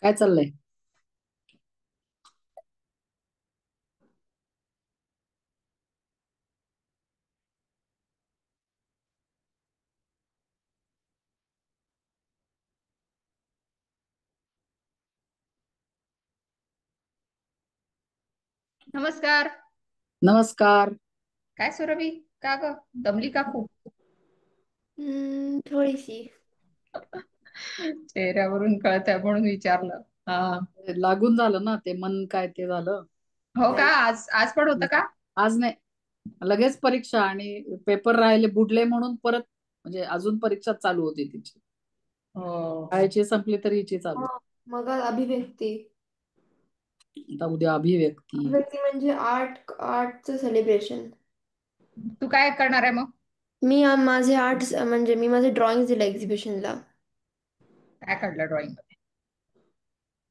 काय चाललंय? नमस्कार. नमस्कार. काय सुरभी? का ग दमली का खूप? थोडीशी. चेहऱ्यावरून कळत आहे म्हणून विचारलं. हा. लागून झालं ना ते मन काय ते झालं. हो का? आज आज पण होतं का? आज नाही, लगेच परीक्षा आणि पेपर राहिले बुडले म्हणून परत म्हणजे अजून परीक्षा चालू होती तिची. हो. शाळेची संपली तरी हिची चालू. मग अभिव्यक्ती. आता उद्या अभिव्यक्ती. अभिव्यक्ती म्हणजे आर्टचं सेलिब्रेशन. तू काय करणार आहे मग? माझे आर्ट म्हणजे मी माझे ड्रॉइंग दिले एक्झिबिशनला. काय काढलं ड्रॉइंग मध्ये?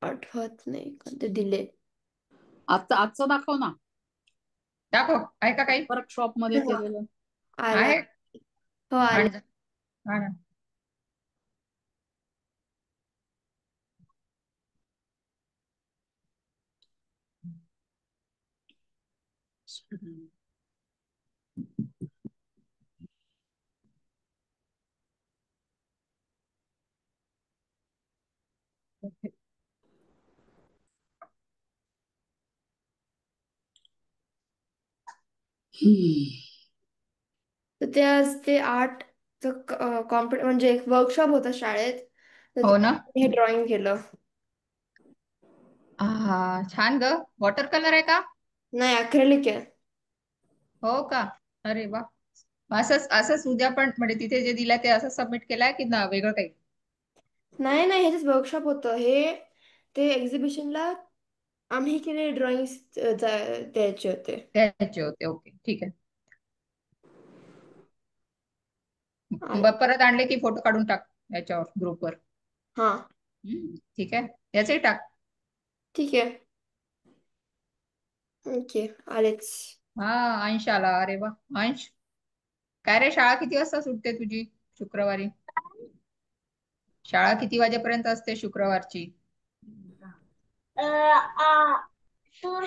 आठवत नाही कोणते दिले. आजचं दाखव ना. दाखव. आहे का काही? वर्कशॉप मध्ये केलेलं. आला. आहे. हो आला. आणि हा ना. तर ते आज ते आर्टचं म्हणजे एक वर्कशॉप होता शाळेत. तर हो ना. हे ड्रॉइंग केलं. हा, छान ग. वॉटर कलर आहे का? नाही, अक्रेलिक आहे. हो का? अरे वा. असंच असंच उद्या पण म्हणजे तिथे जे दिलंय ते असं सबमिट केलंय की ना वेगळं काही? नाही नाही, हेच वर्कशॉप होतं हे. ते एक्झिबिशनला आम्ही केले ड्रॉइंग द्यायचे होते. द्यायचे होते. ओके, ठीक आहे. आले. परत आणले की फोटो काढून टाक याच्यावर ग्रुपवर. हा, ठीक आहे. याचंही टाक. ठीक आहे. ओके, आलेच. हा, अंश आला. अरे वा, अंश. काय रे, शाळा किती वाजता सुटते तुझी शुक्रवारी? शाळा किती वाजेपर्यंत असते शुक्रवारची?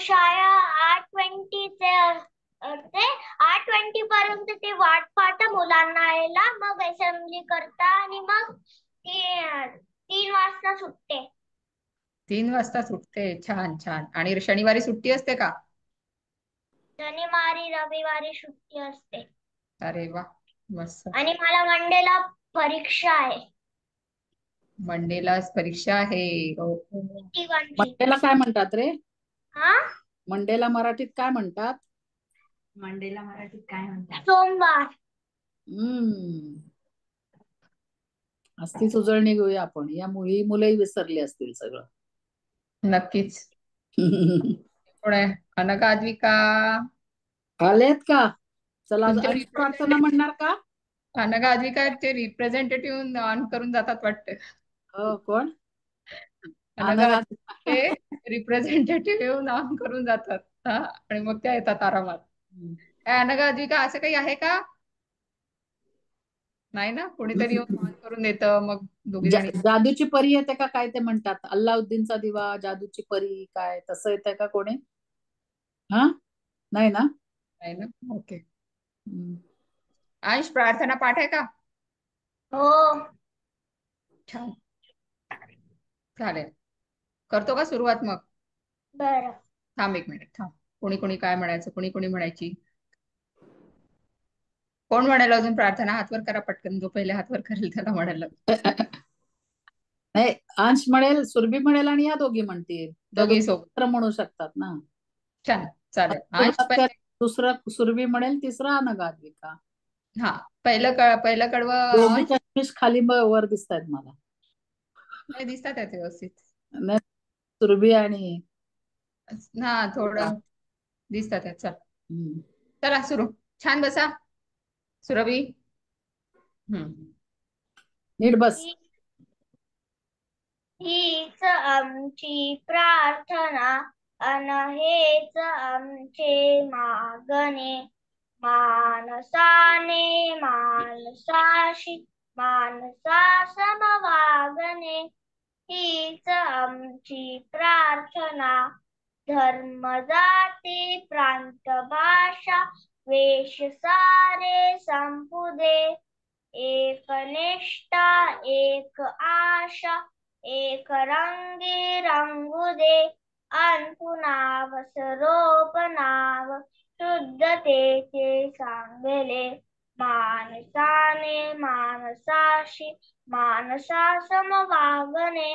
शाळा 8:20 ते 8:20 पर्यंत ते वाट पाहता मुलांना यायला, मग असेंब्ली करता आणि मग ती 3 वाजता सुटते. 3 वाजता सुटते. छान छान. आणि शनिवारी सुट्टी असते का? शनिवारी रविवारी सुट्टी असते. अरे वा, मस्त. आणि मला मंडेला परीक्षा आहे. मंडेला परीक्षा आहे. हो. टी1ची. मंडेला काय म्हणतात रे? हा, मंडेला मराठीत काय म्हणतात? मंडेला मराठीत काय म्हणतात? सोमवार. हम्म. असतीच उजळणी घेऊया आपण. ही मुलंही विसरली असतील सगळं. नक्कीच. कोण आहे? अनघा, अद्विका. आलेत का? चला, तुमचे अंश प्रार्थना रिप्रेझेंटेटिव्ह म्हणणार का? अनघा, अद्विका ते रिप्रेझेंटेटिव्ह ऑन करून जातात वाटतं. हो, कोण? अनघा, अनघा. ते रिप्रेझेंटेटिव्ह येऊन ऑन करून जातात. हा, आणि मग त्या येतात आरामात. काय अनघा, अद्विका असं काही आहे का? नाही ना, कोणीतरी येऊन ऑन करून देतं मग दोघी जणी. जादूची परी येते का काय ते म्हणतात? अल्लाउद्दीनचा दिवा, जादूची परी, काय तसं येते का कोणी? हा, नाही ना. नाही ना. ओके. हम्म. अंश, प्रार्थना पाठ आहे का? हो. छान. चालेल. करतो का सुरुवात मग? बरं. थांब 1 मिनिट, थांब. कोणी कोणी काय म्हणायचं, कोणी कोणी म्हणायची. कोण म्हणाल अजून प्रार्थना? हातवर करा पटकन. जो पहिले हातवर करेल त्याला म्हणायला. नाही, अंश म्हणेल, सुरभी म्हणेल आणि या दोघी म्हणतील. त्या दोघी सोबत. दोघी म्हणू शकतात ना. छान, चालेल. अंश सुरुवात कर. दुसरं सुरभी म्हणेल, तिसरा अनघा, अद्विका. हा, पहिलं कडवं दोघी अंश. चष्मिश खाली वर दिसत आहेत मला. नाही, दिसतात आहेत व्यवस्थित. नाही, सुरभी आणि हा, अद्विका. थोडं दिसतात आहेत. चल, हम्म. चला सुरू. छान बसा सुरभी. हम्म. नीट बस. हीच आमची प्रार्थना, अन हेच आमचे मागणे. मानसाने मानसाशी मानसा समवागणे. हीच आमची प्रार्थना. धर्म जाती प्रांत भाषा वेश सारे संपू दे. एक निष्ठा एक आशा एक रंगी रंगू दे. अंतु नाव सरोप नाव शुद्धतेचे सांगले. मानसाने मानसाशी मानसा समवागणे.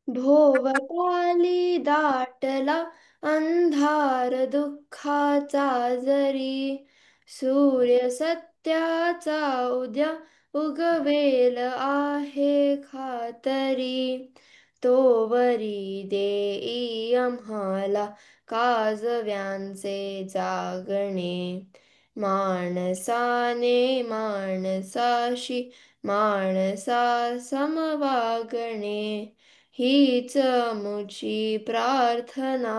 भोवताली दाटला अंधार दुःखाचा जरी. सूर्य सत्याचा उद्या उगवेल आहे खातरी. तोवरी देई आम्हाला काजव्यांचे जागणे. माणसाने माणसाशी माणसा समवागणे. हीच मुची प्रार्थना.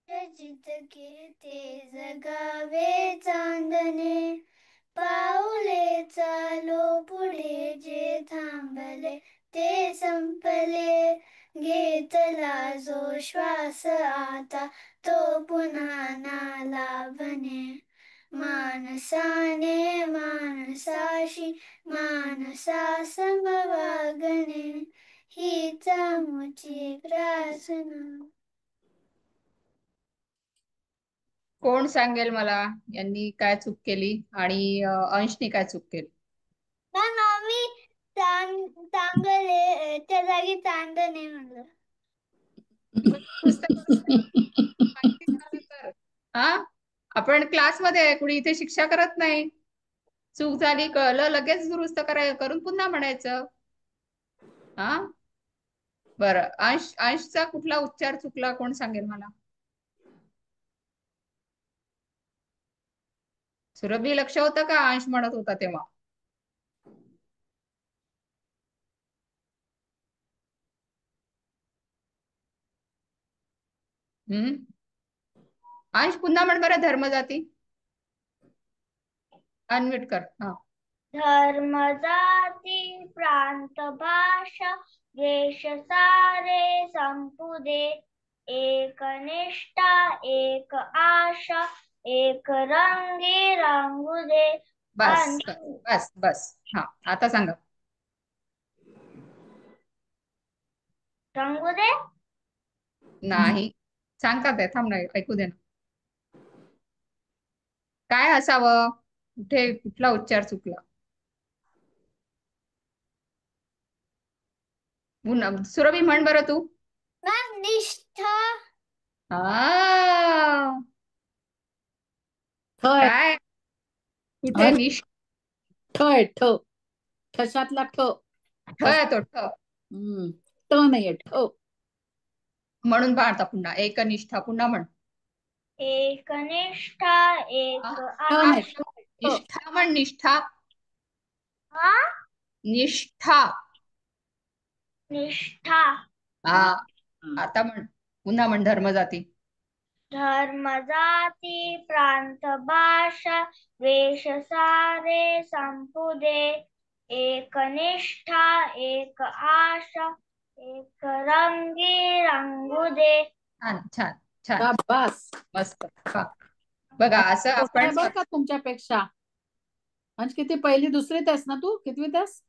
जितके ते जगावे चांदणे. पाऊले चालो पुढे जे थांबले ते संपले. घेतला जो श्वास आता तो पुन्हा ना लाभणे. माणसाने माणसाशी माणसा समवागणे. हीच आमची प्रार्थना. कोण सांगेल मला यांनी काय चूक केली आणि अंशनी काय चूक केली? मी चांगले त्या जागी चांदणे म्हणलं. हा, आपण क्लासमध्ये आहे, कुणी इथे शिक्षा करत नाही. चूक झाली कळलं लगेच दुरुस्त करून पुन्हा म्हणायचं. हा, बरं. अंशचा कुठला उच्चार चुकला कोण सांगेल मला? सुरभी लक्ष होतं का अंश म्हणत होता तेव्हा? अंश पुन्हा म्हण बरं धर्मजाती. अनम्यूट कर. हा. धर्म जाती प्रांत भाषा देश सारे संपू दे. एक निष्ठा एक आशा एक रंगी रंगू दे. बस बस बस. हा, आता सांगा. रंगू दे नाही, सांगतात आहे. थांब नाही, ऐकू दे ना. काय असावं? कुठे कुठला उच्चार चुकला? सुरभी म्हण बरं तू. निष्ठा. काय कुठे निष्ठ? ठ ठशातला ठ. तो ठ. ट नाहीये ठ. म्हणून पाहता पुन्हा एकनिष्ठा. पुन्हा म्हण. एकनिष्ठा एक आशा. निष्ठा म्हण. निष्ठा. निष्ठा. निष्ठा. हा, आता म्हण पुन्हा म्हण. धर्मजाती. धर्म जाती प्रांत भाषा वेश सारे संपू दे. एक निष्ठा एक आशा एक रंगी रंगू दे. छान छान छान. बस मस्त. बघा असं आपण बरं का तुमच्यापेक्षा. अंश किती पहिली दुसरीत आहेस ना तू? कितवीत आहेस?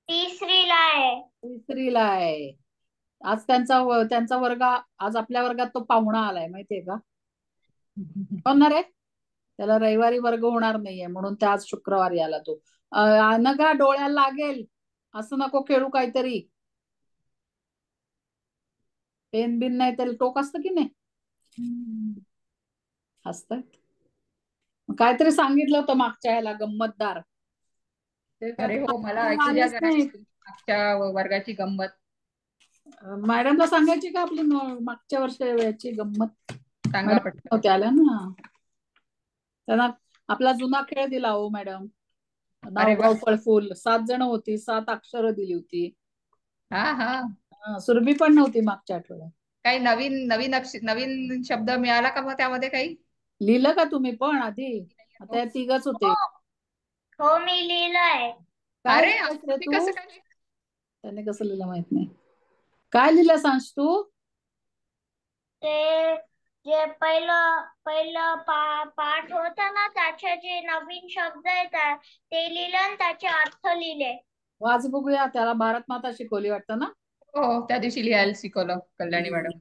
तिसरीला आहे. तिसरीला आहे. आज त्यांचा वर्ग, आज आपल्या वर्गात तो पाहुणा आलाय माहितीये का? होणार आहे. त्याला रविवारी वर्ग होणार नाहीये म्हणून ते आज शुक्रवारी आला तो. नका डोळ्याला लागेल असं नको खेळू काहीतरी. पेन बिन नाही त्याला टोक असतं की नाही. हसतात. काहीतरी सांगितलं होतं मागच्या ह्याला गंमतदार. अरे हो, मला ऐकू द्या जरा मागच्या वर्गाची गंमत. मॅडमला सांगायची का आपली मागच्या वर्षाची गंमत? सांगा पटकन. त्याला ना त्यांना आपला जुना खेळ दिला हो मॅडम. अरे वा. नावगाव फळफूल 7 जण होती, 7 अक्षरं दिली होती. हा हा. सुरभी पण नव्हती मागच्या आठवड्यात. काही नवीन नवीन नवीन शब्द मिळाला का मग त्यामध्ये काही? लिहिलं का तुम्ही पण आधी? आता या तिघच होते. हो मी लिहिलंय. काय अरे लिहिलंस रे तुम्ही तू? कसं काय? त्याने कसं लिहिलं माहित नाही. काय लिहिलं सांस तू? ते जे पहिलं पाठ होता ना, त्याचे जे नवीन शब्द येतात ते लिहिलं आणि त्याचे अर्थ लिहिले. वाच बघूया. त्याला भारत माता शिकवली वाटतं ना? हो त्या दिवशी लिहायला शिकवलं कल्याणी मॅडम.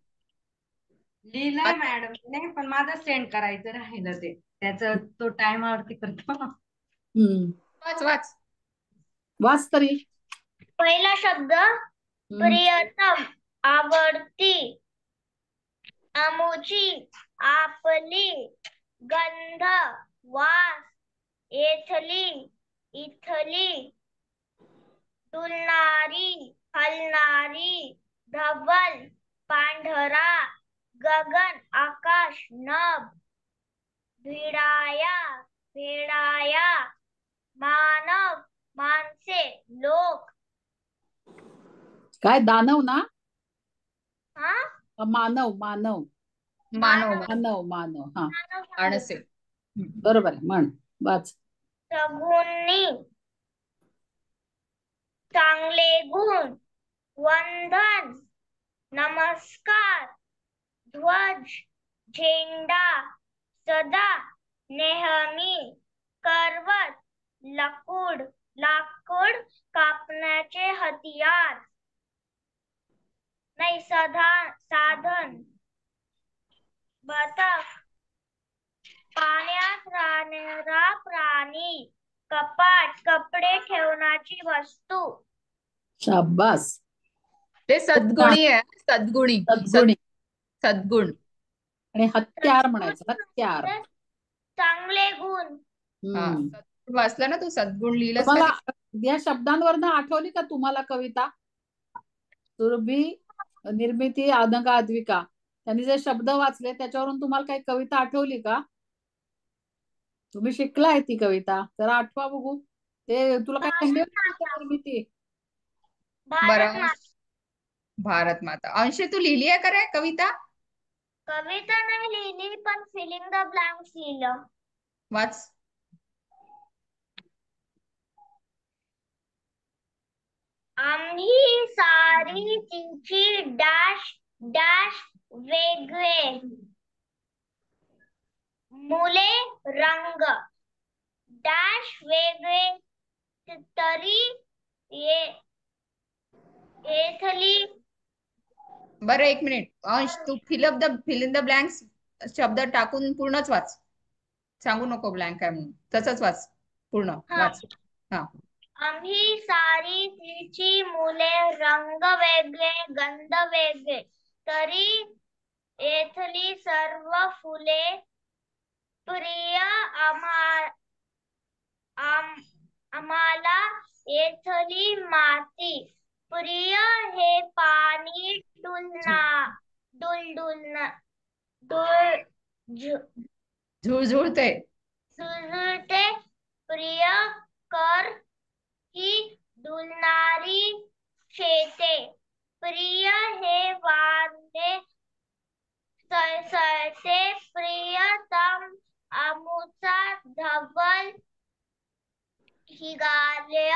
लिहिलंय मॅडम ने, पण माझं सेंड करायचं राहिलं ते. त्याचं तो टायमावरती करतो. वाच वाच. वाच तरी. पहिला शब्द प्रियतम, आवडती, अमुची, आपली, गंध, वास, येथली, इथली, डुलणारी, हलणारी, धवल, पांढरा, गगन, आकाश, नभ, भिडाया, भेडाया, मानव, माणसे, लोक. काय दानव ना? हा मानव मानव मानव मानव मानव. हा माणसे. बरोबर आहे. म्हण वाच. सगुणी, चांगले गुण, वंदन, नमस्कार, ध्वज, झेंडा, सदा, नेहमी, करवत, लाकूड कापण्याचे हतियार, नाही साधन, बतक, पाण्यात राहणारा प्राणी, कपाट, कपडे ठेवण्याची वस्तू. शाबास. ते सद्गुणी आहे. सद्गुणी. सद्गुणी. सद्गुण. आणि हत्यार म्हणायचं. हत्यार. चांगले गुण. सद्गुण वाचलं ना तू? सद्गुण लिहिलंस तुम्हाला का? या शब्दांवरनं आठवली का तुम्हाला कविता? सुरभी, निर्मिती, आनंगा, अद्विका त्यांनी जे शब्द वाचले त्याच्यावरून तुम्हाला काही कविता आठवली का? तुम्ही शिकलाय ती कविता, जरा आठवा बघू. ते तुला काय खंडी निर्मिती? बरं. भारत माता. अंशी तू लिहिली आहे का रे कविता? कविता नाही लिहिली, पण फिलिंग द ब्लँक्स लिहिलं. वाच. आम्ही सारी तिची डॅश डॅश वेगळे, मुले रंग डॅश वेगळे तरी येथली. बरं एक मिनिट अंश, तू फिल इन द ब्लँक्स शब्द टाकून पूर्णच वाच. सांगू नको ब्लँक आहे म्हणून. तसंच वाच पूर्ण. वाच. हा. आम्ही सारी तिची मुले रंग वेगळे, गंध वेगळे तरी येथली सर्व फुले प्रिय आम्हाला येथली माती प्रिय. हे पाणी झुळझुळते झुळझुळते प्रिय कर ही डुलणारी शेते प्रिय. हे वारे सळसळते प्रियतम, अमुचा धवल हिमालय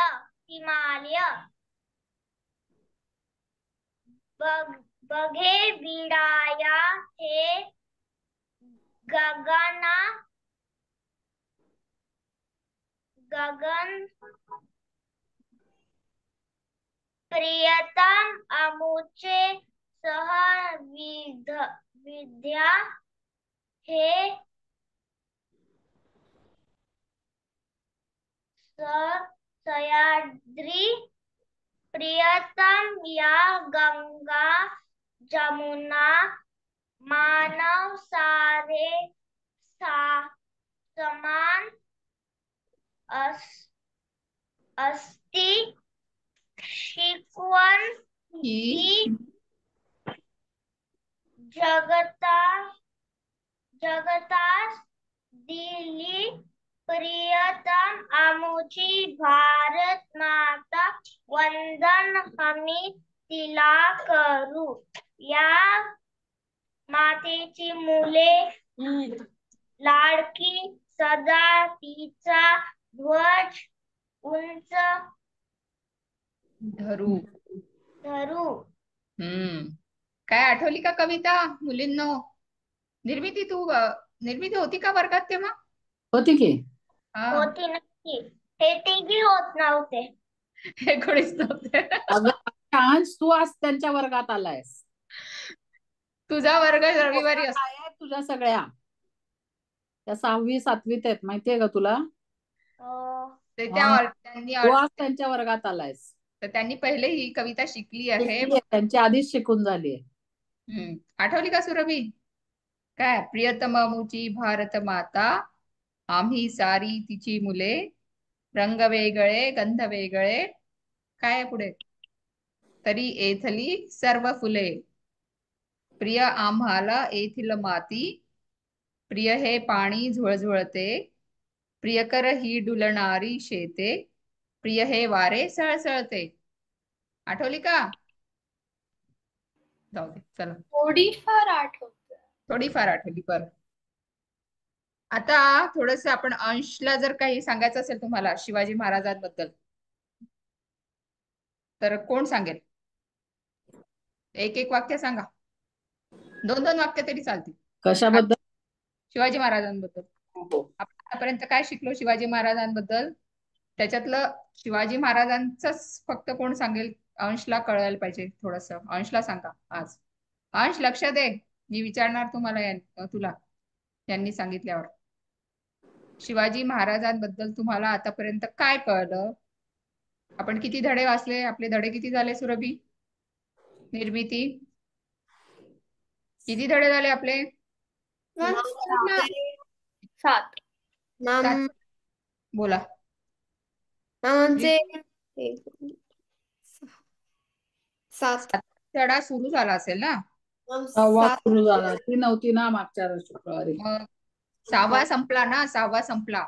बघे विडाया. हे गगन प्रियतम, अमुचे सह विद्या. हे सह्याद्री प्रियतम, या गंगा जमुना मानव सारे समान असती. शिकवण ही जगतास दिली प्रियतम, आमुची भारत माता वंदन आम्ही तिला करू. या मातेची मुले लाडकी सदा तिचा ध्वज उंच धरू. धरू. काय आठवली का कविता मुलींनो? निर्मिती होती का वर्गात तेव्हा? होती की? हा. होती नक्की. हे तिघी होत नव्हते. हे कोणीच नव्हते. अगं अंश, तू आज त्यांच्या वर्गात आलायस. तुझा वर्ग रविवारी असतो. आहे तुझ्या सगळ्या त्या 6वी 7वीत आहेत, माहितीये का तुला? ते हा. त्यांनी तू आज त्यांच्या वर्गात आलायस. तर त्यांनी पहिले ही कविता शिकली आहे. त्यांची आधीच शिकून झाली. आठवली का सुरभी? काय प्रियतम मुची भारत माता आम्ही सारी तिची मुले, रंग वेगळे गंध वेगळे, काय आहे पुढे? तरी येथली सर्व फुले, प्रिय आम्हाला येथील माती, प्रिय हे पाणी झुळझुळते, प्रियकर ही डुलणारी शेते, प्रिय हे वारे सळसळते. आठवली का? जाऊ दे, चला. थोडीफार आठवली. बरं, आता थोडस आपण अंशला जर काही सांगायचं असेल तुम्हाला शिवाजी महाराजांबद्दल, तर कोण सांगेल? एक एक वाक्य सांगा. 2-2 वाक्य तरी चालतील. कशाबद्दल? शिवाजी महाराजांबद्दल. आपण आतापर्यंत काय शिकलो शिवाजी महाराजांबद्दल? त्याच्यातलं शिवाजी महाराजांचंच फक्त कोण सांगेल? अंशला कळायला पाहिजे थोडस. अंशला सांगा आज. अंश लक्ष दे, मी विचारणार तुला यांनी सांगितल्यावर. शिवाजी महाराजांबद्दल तुम्हाला आतापर्यंत काय कळलं? आपण किती धडे वाचले? आपले धडे किती झाले सुरभी? निर्मिती किती धडे झाले आपले? 7. बोला. आमचे 7 धडा सुरू झाला असेल ना? 6वा सुरू झाला. ती नव्हती ना मागच्या शुक्रवारी. मग 6वा संपला ना? 6वा संपला.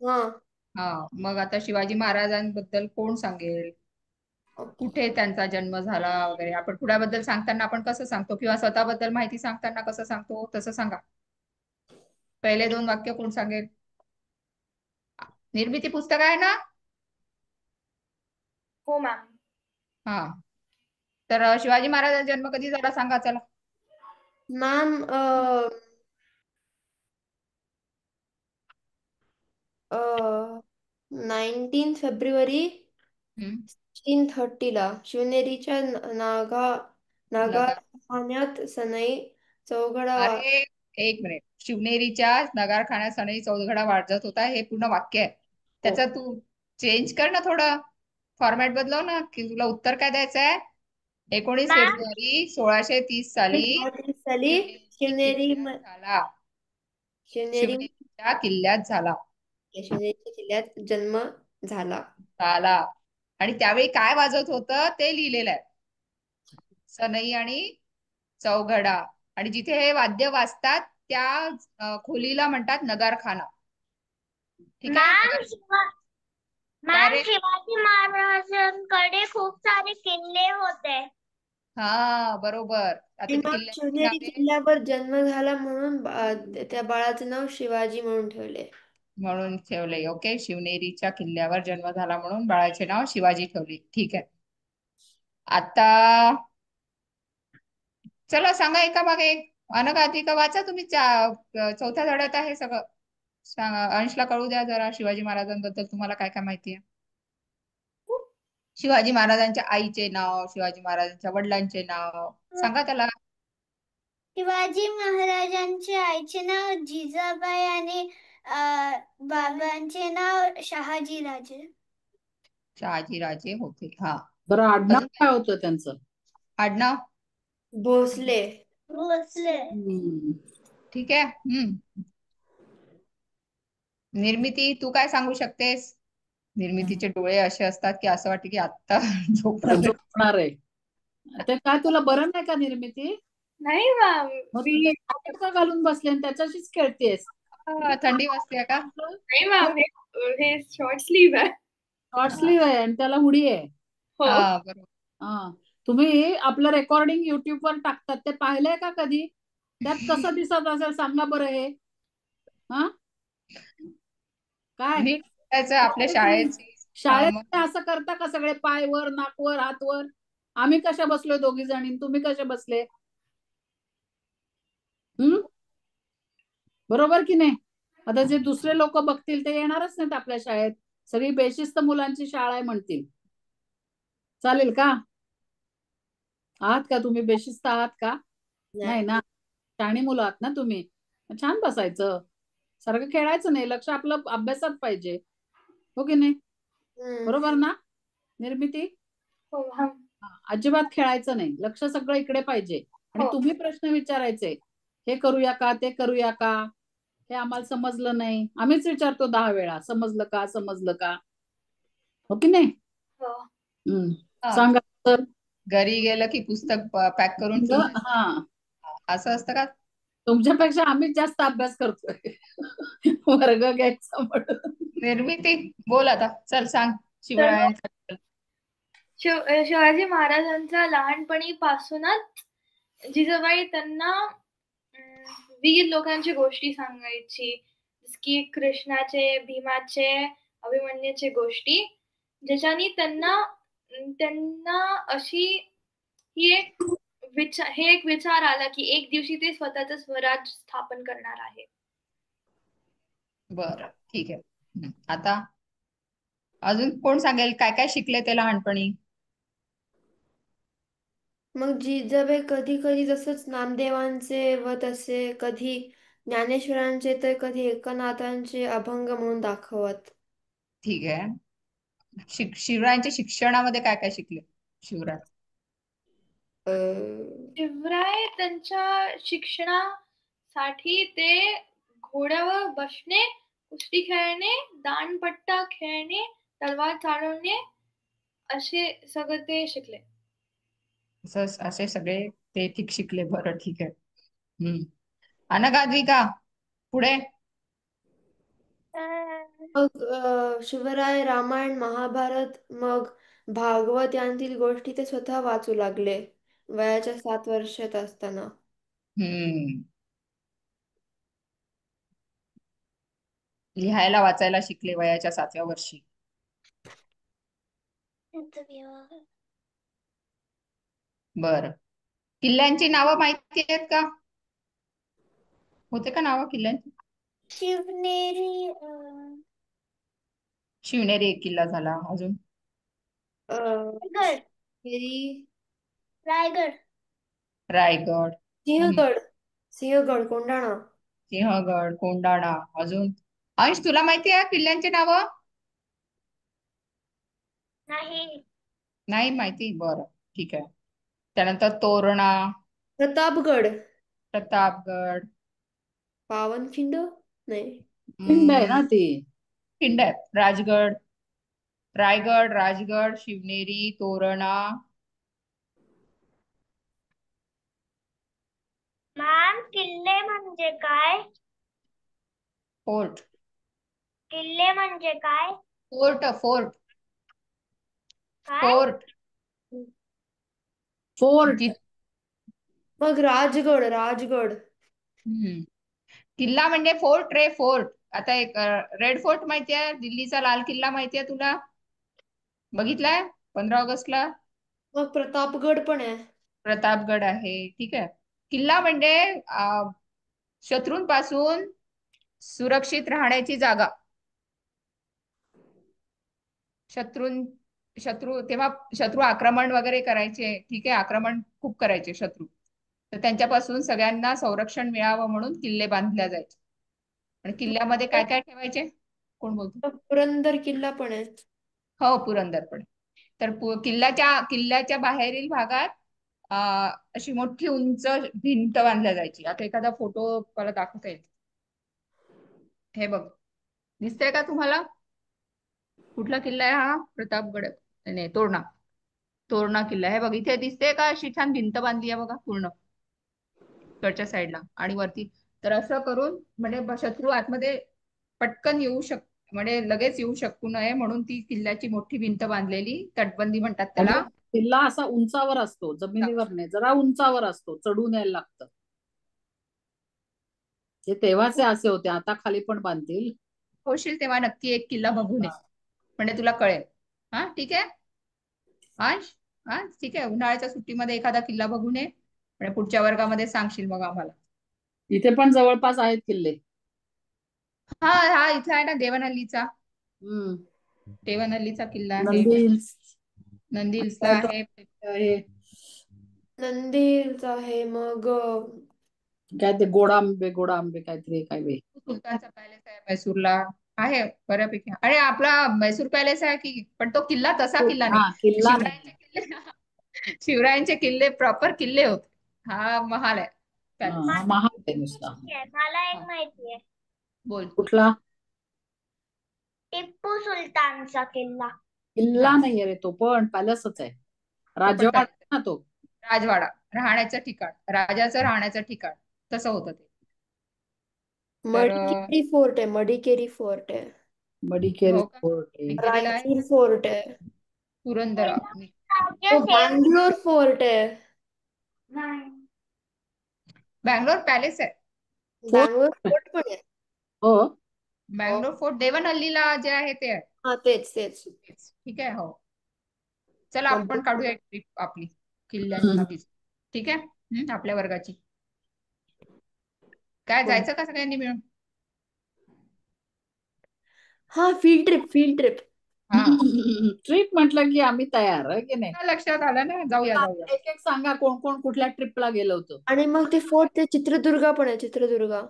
हा. मग आता शिवाजी महाराजांबद्दल कोण सांगेल? कुठे त्यांचा जन्म झाला वगैरे? आपण पुण्याबद्दल सांगताना आपण कसं सांगतो, किंवा स्वतःबद्दल माहिती सांगताना कसं सांगतो, तसं सांगा. पहिले 2 वाक्य कोण सांगेल? निर्मिती पुस्तक आहे ना? हो मॅम. हा, तर शिवाजी महाराजांचा जन्म कधी झाला सांगा चला. मॅम 19 फेब्रुवारी 1630 ला शिवनेरीच्या नगारखान्यात सनई चौघडा अरे एक मिनिट. शिवनेरीच्या नगारखान्यात सनई चौघडा वाजत होता, हे पूर्ण वाक्य आहे. त्याचा तू चेंज कर ना, थोडं फॉर्मॅट बदलव ना, की तुला उत्तर काय द्यायचं आहे? 19 फेब्रुवारी 1630 साली शिवनेरीच्या किल्ल्यात झाला. शिवनेरीच्या किल्ल्यात जन्म झाला. आणि त्यावेळी काय वाजत होतं ते लिहिलेलं आहे, सनई आणि चौघडा. आणि जिथे हे वाद्य वाजतात त्या खोलीला म्हणतात नगारखाना. ठीक आहे. शिवाजी महाराजांकडे खूप सारे किल्ले होते. हा बरोबर. आता शिवनेरी किल्ल्यावर जन्म झाला म्हणून त्या बाळाचं नाव शिवाजी म्हणून ठेवले. ओके, शिवनेरीच्या किल्ल्यावर जन्म झाला म्हणून बाळाचे नाव शिवाजी ठेवले. ठीक आहे. आता चला सांगा एका मागे एक. अनघातिका वाचा तुम्ही. 4थ्या धड्यात आहे सगळं. सांगा, अंशला कळू द्या जरा शिवाजी महाराजांबद्दल तुम्हाला काय काय माहिती आहे. शिवाजी महाराजांच्या आईचे नाव, शिवाजी महाराजांच्या वडिलांचे नाव सांगा त्याला. शिवाजी महाराजांचे आईचे नाव जिजाबाई आणि बाबांचे नाव शहाजीराजे होते. हा, बरं, आडनाव काय होतं त्यांचं? आडनाव भोसले. ठीक आहे. निर्मिती तू काय सांगू शकतेस? निर्मितीचे डोळे असे असतात की असं वाटतं की आता झोपणार आहे. ते काय, तुला बरं नाही का निर्मिती? नाही मॅम. मग तू घालून बसले आणि त्याच्याशीच खेळतेस. थंडी वाजते का? नाही मॅम, हे शॉर्ट स्लीव आहे. शॉर्ट स्लीव आहे आणि त्याला हुडी आहे. हो. हा बरोबर. हा, तुम्ही आपलं रेकॉर्डिंग युट्यूब वर टाकतात ते पाहिलंय का कधी? त्यात कसं दिसत असेल सांगा बरं हे. हा, काय नीट करायचं आपल्या शाळेची. शाळेत मग ते असं करता का सगळे पाय वर, नाक वर, हात वर? आम्ही कशा बसलोय दोघी जणी, तुम्ही कसे बसले? हम्म, बरोबर की नाही? आता जे दुसरे लोक बघतील ते येणारच नाहीत आपल्या शाळेत. सगळी बेशिस्त मुलांची शाळा आहे म्हणतील. चालेल का? आहात का तुम्ही बेशिस्त आहात का? नाही ना, शहाणी मुलं आहात ना तुम्ही. मग छान बसायचं, सारखं खेळायचं नाही, लक्ष आपलं अभ्यासात पाहिजे. हो की नाही? बरोबर ना निर्मिती? हो, हा. अजिबात खेळायचं नाही, लक्ष सगळं इकडे पाहिजे. आणि हो. तुम्ही प्रश्न विचारायचे, हे करूया का, ते करूया का, हे आम्हाला समजलं नाही. आम्हीच विचारतो 10 वेळा, समजलं का, समजलं का? हो की नाही? हो. हम्म, हा, सांगा तर. घरी गेलं की पुस्तक पॅक करून ठेवून हा, असं असतं का? तुमच्यापेक्षा आम्हीच जास्त अभ्यास करतोय वर्ग घ्यायचा म्हणून. निर्मिती बोल आता, चल सांग तर शिवरायांचं. शिवाजी महाराजांचा लहानपणीपासूनच जिजाबाई त्यांना वीर लोकांची गोष्टी सांगायची, जस की कृष्णाचे, भीमाचे, अभिमन्यूचे गोष्टी, ज्याच्यानी त्यांना त्यांना अशी ही एक विचार आला की एक दिवशी ते स्वतःचं स्वराज्य स्थापन करणार आहे. बरं, ठीक आहे. आता अजून कोण सांगेल काय काय शिकले ते लहानपणी? मग जिजाबाई कधी कधी तसंच नामदेवांचे व तसे कधी ज्ञानेश्वरांचे तर कधी एकनाथांचे अभंग म्हणून दाखवत. ठीक आहे. शिवरायांच्या शिक्षणामध्ये काय काय शिकले शिवराय? शिवराय त्यांच्या शिक्षणासाठी ते घोड्यावर बसणे, कुस्ती खेळणे, दांडपट्टा खेळणे, तलवार चालवणे असे सगळं ते शिकले. असे सगळे ते ठीक शिकले. बरं, ठीक आहे. अनगाद्विका पुढे. मग शिवराय रामायण, महाभारत, मग भागवत यांतील गोष्टी ते स्वतः वाचू लागले वयाच्या 7 वर्षात असताना. हम्म लिहायला वाचायला शिकले वयाच्या 7व्या वर्षी. बर, किल्ल्यांची नावं माहिती आहेत का? होते का नावं किल्ल्यांची? शिवनेरी, शिवनेरी एक किल्ला झाला. अजून रायगड, शिवनेरी, रायगड, रायगड, सिंहगड, कोंढाणा. सिंहगड, कोंडाणा. अजून अंश तुला माहिती आहे किल्ल्यांची नावं? नाही. नाही माहिती? बरं, ठीक आहे. त्यानंतर तोरणा, प्रतापगड, प्रतापगड, पावनखिंड नाही. खिंड आहे ना ती. खिंड आहे. राजगड, रायगड, राजगड, शिवनेरी, तोरणा. मॅम, किल्ले म्हणजे काय? फोर्ट. किल्ले म्हणजे काय? फोर्ट, फोर्ट, काय? फोर्ट. फोर्ट. मग राजगड. किल्ला म्हणजे फोर्ट रे, फोर्ट. आता एक रेड फोर्ट माहिती आहे, दिल्लीचा लाल किल्ला माहिती आहे तुला? बघितलाय 15 ऑगस्टला? मग प्रतापगड पण आहे. प्रतापगड आहे. ठीक आहे. किल्ला म्हणजे शत्रूंपासून सुरक्षित राहण्याची जागा. तेव्हा शत्रू आक्रमण वगैरे करायचे. ठीक आहे, आक्रमण खूप करायचे शत्रू, तर त्यांच्यापासून सगळ्यांना संरक्षण मिळावं म्हणून किल्ले बांधल्या जायचे. आणि किल्ल्यामध्ये काय काय ठेवायचे? कोण बोलतो? पुरंदर किल्ला पण आहे. हो, पुरंदर पण. तर किल्ल्याच्या बाहेरील भागात अशी मोठी उंच भिंत बांधल्या जायची. आता एखादा फोटो मला दाखवता येईल. हे बघ, दिसतंय का तुम्हाला? कुठला किल्ला आहे हा? प्रतापगड नाही, तोरणा किल्ला. हे बघ, इथे दिसते का अशी छान भिंत बांधली आहे बघा पूर्ण कडच्या साईडला आणि वरती. तर असं करून म्हणजे शत्रू आतमध्ये पटकन येऊ म्हणजे लगेच येऊ शकू नये म्हणून ती किल्ल्याची मोठी भिंत बांधलेली तटबंदी म्हणतात आणि त्याला. किल्ला असा उंचावर असतो, जमिनीवर नाही, जरा उंचावर असतो, चढून यायला लागतं. ते तेव्हाचे असे होते, आता खाली पण बांधतील. होशील तेव्हा नक्की एक किल्ला बघून ये, म्हणजे तुला कळेल. हा ठीक आहे अंश. हा ठीक आहे, उन्हाळ्याच्या सुट्टीमध्ये एखादा किल्ला बघून ये, म्हणजे पुढच्या वर्गामध्ये सांगशील मग आम्हाला. इथे पण जवळपास आहेत किल्ले. हा हा इथला आहे ना देवनहल्लीचा. हम्म. देवनहल्लीचा किल्ला आहे, नंदी हिल्स नंदी हिल्सला आहे. आहे, नंदी हिल्स आहे, मग काय ते गोडा आंबे काहीतरी काय वे. सुलतानचा पॅलेस आहे मैसूरला, आहे बऱ्यापैकी. अरे आपला मैसूर पॅलेस आहे की, पण तो किल्ला तसा किल्ला नाही. हा किल्ला शिवरायांचे किल्ले शिवरायांचे किल्ले प्रॉपर किल्ले होते. हा महाल आहे पॅलेस. हा महाल आहे नुसता. मला एक माहितीये, बोल. कुठला टिप्पू सुलतानचा किल्ला. किल्ला हा. नाहीये रे, तो पण पॅलेसच आहे, तो पण राजवाडा palace. आहे ना तो. राजवाडा, राहण्याचं ठिकाण, राजाचं राहण्याचं ठिकाण तसं होतं ते. तर मडिकेरी फोर्ट आहे, मडिकेरी फोर्ट आहे, मडिकेरी हो का? फोर्ट आहे. मी केलेलं आहे. रायचूर फोर्ट आहे, पुरंदर तो बँगलोर फोर्ट आहे, बँगलोर पॅलेस आहे. बँगलोर फोर्ट पण आहे. हो बँगलोर फोर्ट देवनहल्लीला जे आहे ते आहे. हा तेच तेच. ठीक आहे. हो चला मग आपण काढूया एक ट्रिप आपली किल्ल्यांची. ठीक आहे आपल्या वर्गाची. काय जायचं का सगळ्यांनी मिळून? हा फील्ड ट्रिप. हा ट्रिप म्हटलं की आम्ही तयार आहे की नाही. लक्षात आलं ना, जाऊया. एक एक सांगा कोण कोण कुठल्या ट्रिपला गेलं होतं. आणि मग ते फोर्ट ते चित्रदुर्गा पण आहे, चित्रदुर्गा.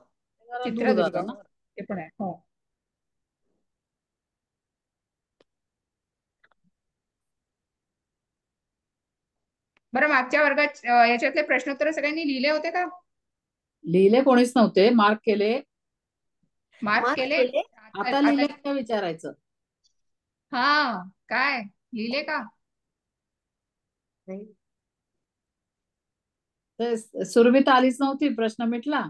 जरा दूर चित्रदुर्ग झालं ना. ते पण आहे. हो बरं, मागच्या वर्गात याच्यातले प्रश्नोत्तर सगळ्यांनी लिहिले होते का? लिहिले कोणीच नव्हते, मार्क केले. मार्क मार्क केले? केले? आता लिहिले का विचारायचं. हा काय लिहिले का? ते सुरभित आलीच नव्हती, प्रश्न मिटला.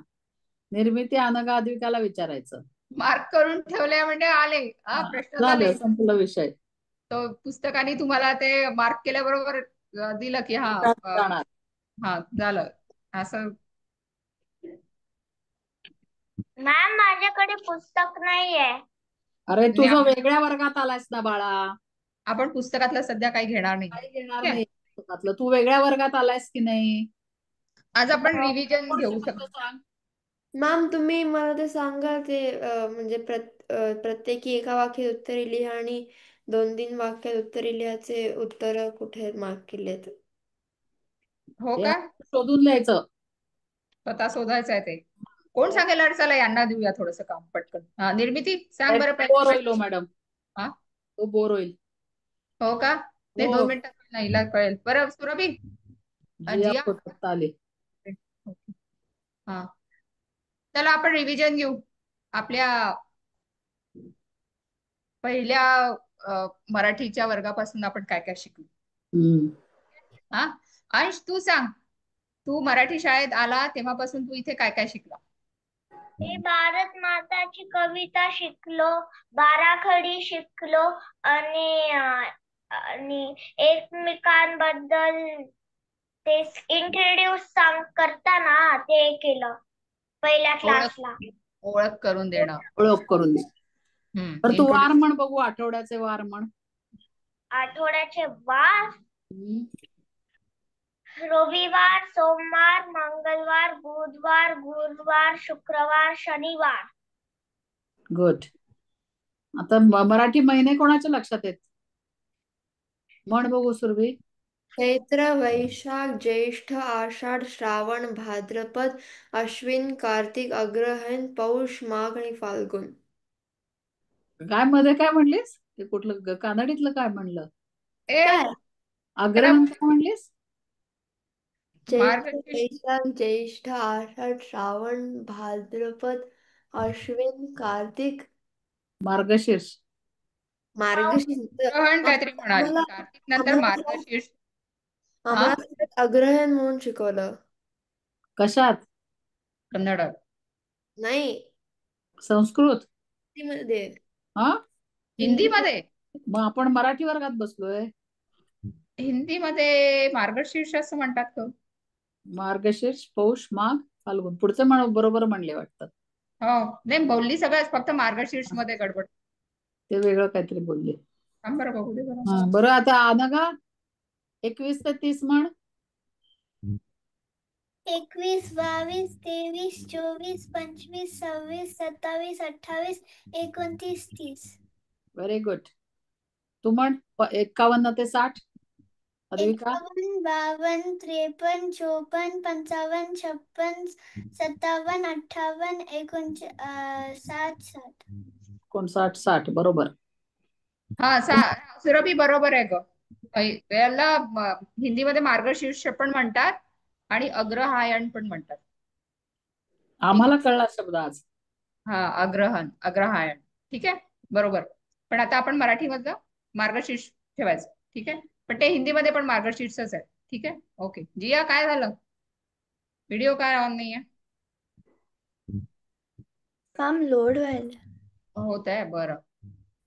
निर्मिती अनघा आद्विकाला विचारायचं. मार्क करून ठेवले म्हणजे आले. हा प्रश्न झालं, झाले. संपला विषय. तो पुस्तकाने तुम्हाला ते मार्क केल्याबरोबर दिलं की हा जाणार. हा झालं असं. मॅम माझ्याकडे पुस्तक नाहीये. अरे तुझं वेगळ्या वर्गात आलायस ना बाळा. आपण पुस्तकातलं सध्या काही घेणार नाही. काही घेणार नाही पुस्तकातलं. तू वेगळ्या वर्गात आलायस की नाही. आज आपण रिव्हिजन कोण घेऊ शिकवतं शकतो. सांग. मॅम तुम्ही मला ते सांगा, ते म्हणजे प्रत्येकी एका वाक्यात उत्तरे लिहा आणि 2-3 वाक्यात उत्तरे लिहायचे उत्तर कुठे मार्क केलेत. हो हे का? शोधून लिहायचं. स्वतः शोधायचं आहे ते. कोण सांगेल? चला यांना देऊया थोडस काम पटकन. हा निर्मिती सांग बरं बोर पहिलं. होईल हो मॅडम. हा तो बोर होईल. हो का? नाही हो. 2 मिनिटात नाहीला कळेल. बरं सुरभी जिया आले. हा चला आपण रिव्हिजन घेऊ आपल्या पहिल्या मराठीच्या वर्गापासून आपण काय काय शिकलो. हा अंश तू सांग, तू मराठी शाळेत आला तेव्हापासून तू इथे काय काय शिकला? मी भारत माताची कविता शिकलो, बाराखडी शिकलो आणि एकमेकांबद्दल ते इंट्रोड्यूस करताना ते केलं पहिल्या क्लासला. ओळख करून देणं. ओळख करून दे. तर तू वार introduce. म्हण बघू, आठवड्याचे वार म्हण. आठवड्याचे वार रविवार, सोमवार, मंगळवार, बुधवार, गुरुवार, शुक्रवार, शनिवार. गुड. आता मराठी महिने कोणाच्या लक्षात आहेत? म्हण बघू सुरभी. चैत्र, वैशाख, ज्येष्ठ, आषाढ, श्रावण, भाद्रपद, अश्विन, कार्तिक, अग्रहायण, पौष, माघ आणि फाल्गुन. काय मध्ये काय म्हणलीस? ते कुठलं कानडीतलं काय म्हणलं? काय? अग्रहण काय म्हणलीस? चैत्र, वैशाख, ज्येष्ठ, आषाढ, श्रावण, भाद्रपद, अश्विन, कार्तिक, मार्गशीर्ष. मार्गशीर्ष. काहीतरी म्हणाली. कार्तिक नंतर मार्गशीर्ष. आम्हाला अग्रहायण म्हणून शिकवलं. कशात? कन्नड नाही, संस्कृत मध्ये. हा हिंदीमध्ये मग आपण मराठी वर्गात बसलोय. हिंदीमध्ये मार्गशीर्ष असं म्हणतात का? मार्गशीर्ष, पौष, माघ, फाल्गुन. पुढचं म्हण बरोबर म्हणले वाटतं. हो नाही बोलली सगळ्याच, फक्त मार्गशीर्ष मध्ये गडबड. ते वेगळं काहीतरी बोलले. थांब बरं बघू दे बरं. हा बरं, आता अनघा 21 ते 30 म्हण. 21, 22, 23, 24, 25, 26, 27, 28, 29, 30. Very good. तू म्हण 51 ते 60. अद्विका 51, 52, 53, 54, 55, 56, 57, 58, 59, 60. 59, 60 बरोबर. हा सुरभी बरोबर आहे ग. याला हिंदीमध्ये मार्गशीर्ष पण म्हणतात आणि अग्रहायण पण म्हणतात. आम्हाला कळला शब्द आज. हा अग्रहायण. ठीक आहे बरोबर. पण आता आपण मराठीमधलं मार्गशीर्ष ठेवायचं. ठीक आहे, पण ते हिंदीमध्ये पण मार्गशीर्षच आहे. ठीक आहे ओके. जिया काय झालं, व्हिडिओ काय ऑन नाहीये? काम लोड व्हायला. होत आहे बरं.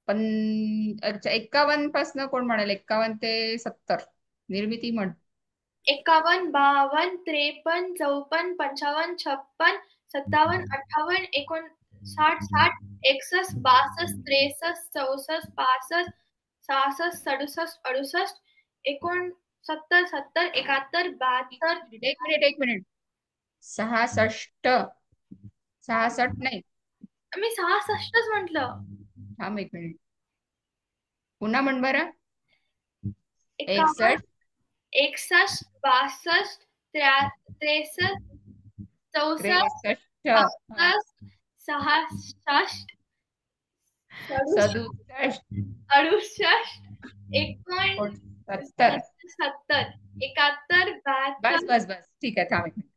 पण अच्छा 51 पासन कोण म्हणाल? 51 ते 70 निर्मिती म्हण. 51, 52, 53, 54, 55, 56, 57, 58, 59, 60, 61, 62, 63, 64, 65, 66, 67, 68, 69, 70, 71, 72. एक मिनिट 66 नाही, मी 66च म्हटलं. थांब एक मिनिट, पुन्हा म्हण बरं. 51, 61, 61, 62, 63, 64, 65, 66, 67, 68, 70. 70, 71, 72. बस ठीक आहे, थांब एक मिनिट.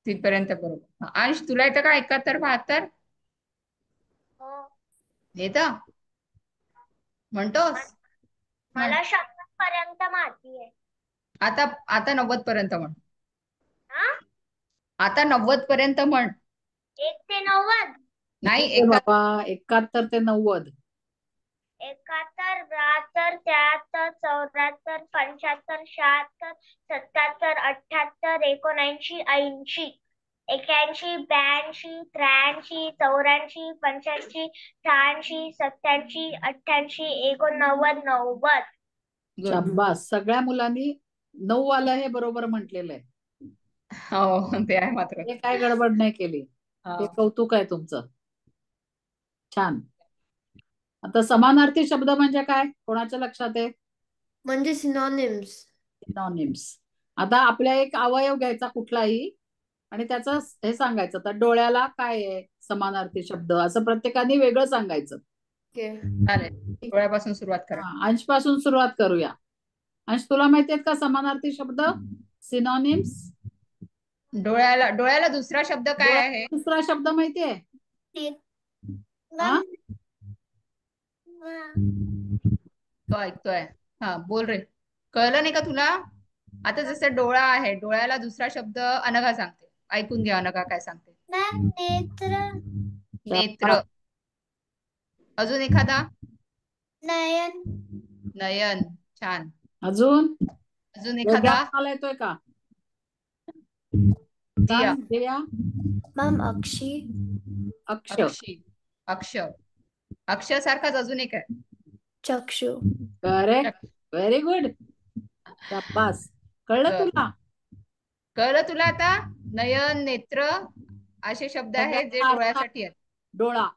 तिथपर्यंत बरोबर. अंश तुला येतं का 71, 72 हो. येत? म्हणतोस? मला 100 पर्यंत माहिती आहे. आता 90 पर्यंत म्हण. हा? आता 90 पर्यंत म्हण. 1 ते 90. नाही ए बाबा 71 ते 90. 71, 72, 73, 74, 75, 76, 77, 78, 79, 80, 81, 82, 83, 84, 85, 86, 87, 88, 89, 90. शाबास, सगळ्या मुलांनी 9 आलं हे बरोबर म्हटलेलं आहे. हो ते आहे मात्र. हे काय गडबड नाही केली. हे कौतुक आहे तुमचं. छान. आता समानार्थी शब्द म्हणजे काय, कोणाच्या लक्षात आहे? म्हणजे सिनॉनिम्स. सिनॉनिम्स. आता आपल्या एक अवयव घ्यायचा कुठलाही आणि त्याचं हे सांगायचं. तर डोळ्याला काय आहे समानार्थी शब्द, असं प्रत्येकाने वेगळं सांगायचं. चालेल, डोळ्यापासून सुरुवात करा. अंश पासून सुरुवात करूया. अंश तुला माहितीये का समानार्थी शब्द सिनॉनिम्स? डोळ्याला दुसरा शब्द काय आहे? दुसरा शब्द माहितीये? हा? तो ऐकतोय. हा बोल रे, कळलं नाही का तुला? आता जसं डोळा आहे, डोळ्याला दुसरा शब्द अनघा सांगते. ऐकून घ्या अनघा काय सांगते. नेत्र. अजून एखादा? नयन. छान. अजून एखादा? मला येतोय का? दिया. दिया. मॅम अक्षी. अक्ष. अक्ष सारखाच अजून एक आहे. चक्षु. Correct, very good. शाबास, कळलं तुला? कळलं तुला आता? नयन, नेत्र असे शब्द आहेत जे डोळ्यासाठी आहेत. डोळा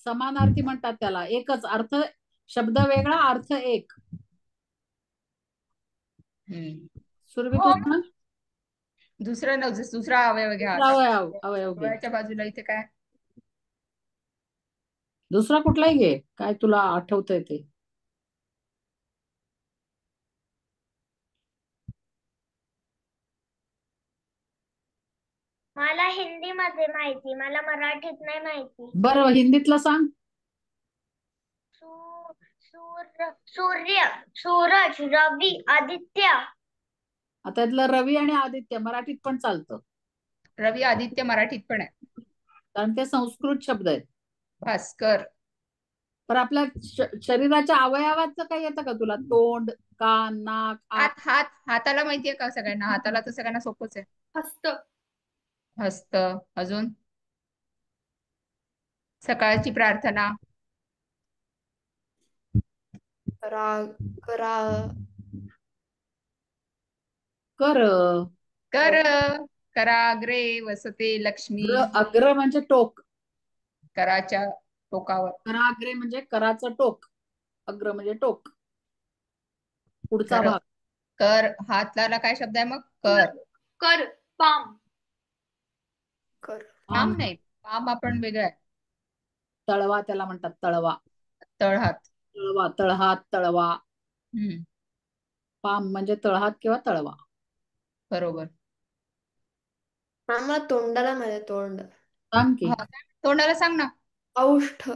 समानार्थी म्हणतात त्याला. एकच अर्थ, शब्द वेगळा, अर्थ एक. सुरभी तू दुसरा अवयव घ्या. अवयव घे. डोळ्याच्या बाजूला इथे काय? दुसरा कुठलाही घे, काय तुला आठवतंय ते. मला हिंदी मध्ये माहिती, मला मराठीत नाही माहिती. बरं हिंदीतला सांग. सूर्य, सूरज, रवी, आदित्य. आता यातलं रवी आणि आदित्य मराठीत पण चालतं. रवी आदित्य मराठीत पण आहे, कारण ते संस्कृत शब्द आहेत. भास्कर. पण आपल्या शरीराच्या अवयवाचं काही येतं का तुला? तोंड, कान, नाक, हात हात हाताला माहितीये का सगळ्यांना? हाताला तर सगळ्यांना सोपंच आहे. हस्त. हस्त. अजून सकाळची प्रार्थना. करा करा कर. कर. कराग्रे वसते लक्ष्मी. अग्र म्हणजे टोक. कराच्या टोकावर. कराग्रे म्हणजे कराचं टोक. अग्र म्हणजे टोक, पुढचा कर. भाग. कर हाताला काय शब्द आहे मग? कर. कर. पाम. कर. पाम नाही, पाम आपण वेगळं आहे. तळवा त्याला म्हणतात, तळवा. तळहात. तळवा, तळहात, तळवा. हम्म. पाम म्हणजे तळहात किंवा तळवा. बरोबर. आम्हाला तोंडाला माझ्या तोंड. सांग की. हा, तोंडाला सांग ना. औष्ठ.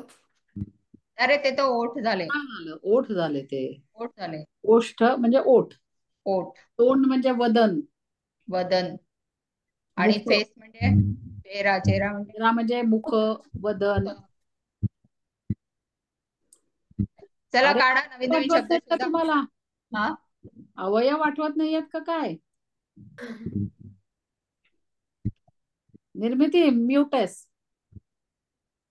अरे ते तर ओठ झाले. ओठ झाले ते. ओठ झाले. ओष्ठ म्हणजे ओठ. ओठ. तोंड म्हणजे वदन. वदन. आणि मुख. फेस म्हणजे चेहरा. चेहरा म्हणजे चेहरा म्हणजे मुख, वदन. चला अरे, काढा नवीन नवीन आठवत शब्द नाहीत का शोधा. तुम्हाला? हा, अवयव आठवत नाहीयेत का काय? निर्मिती म्यूटस.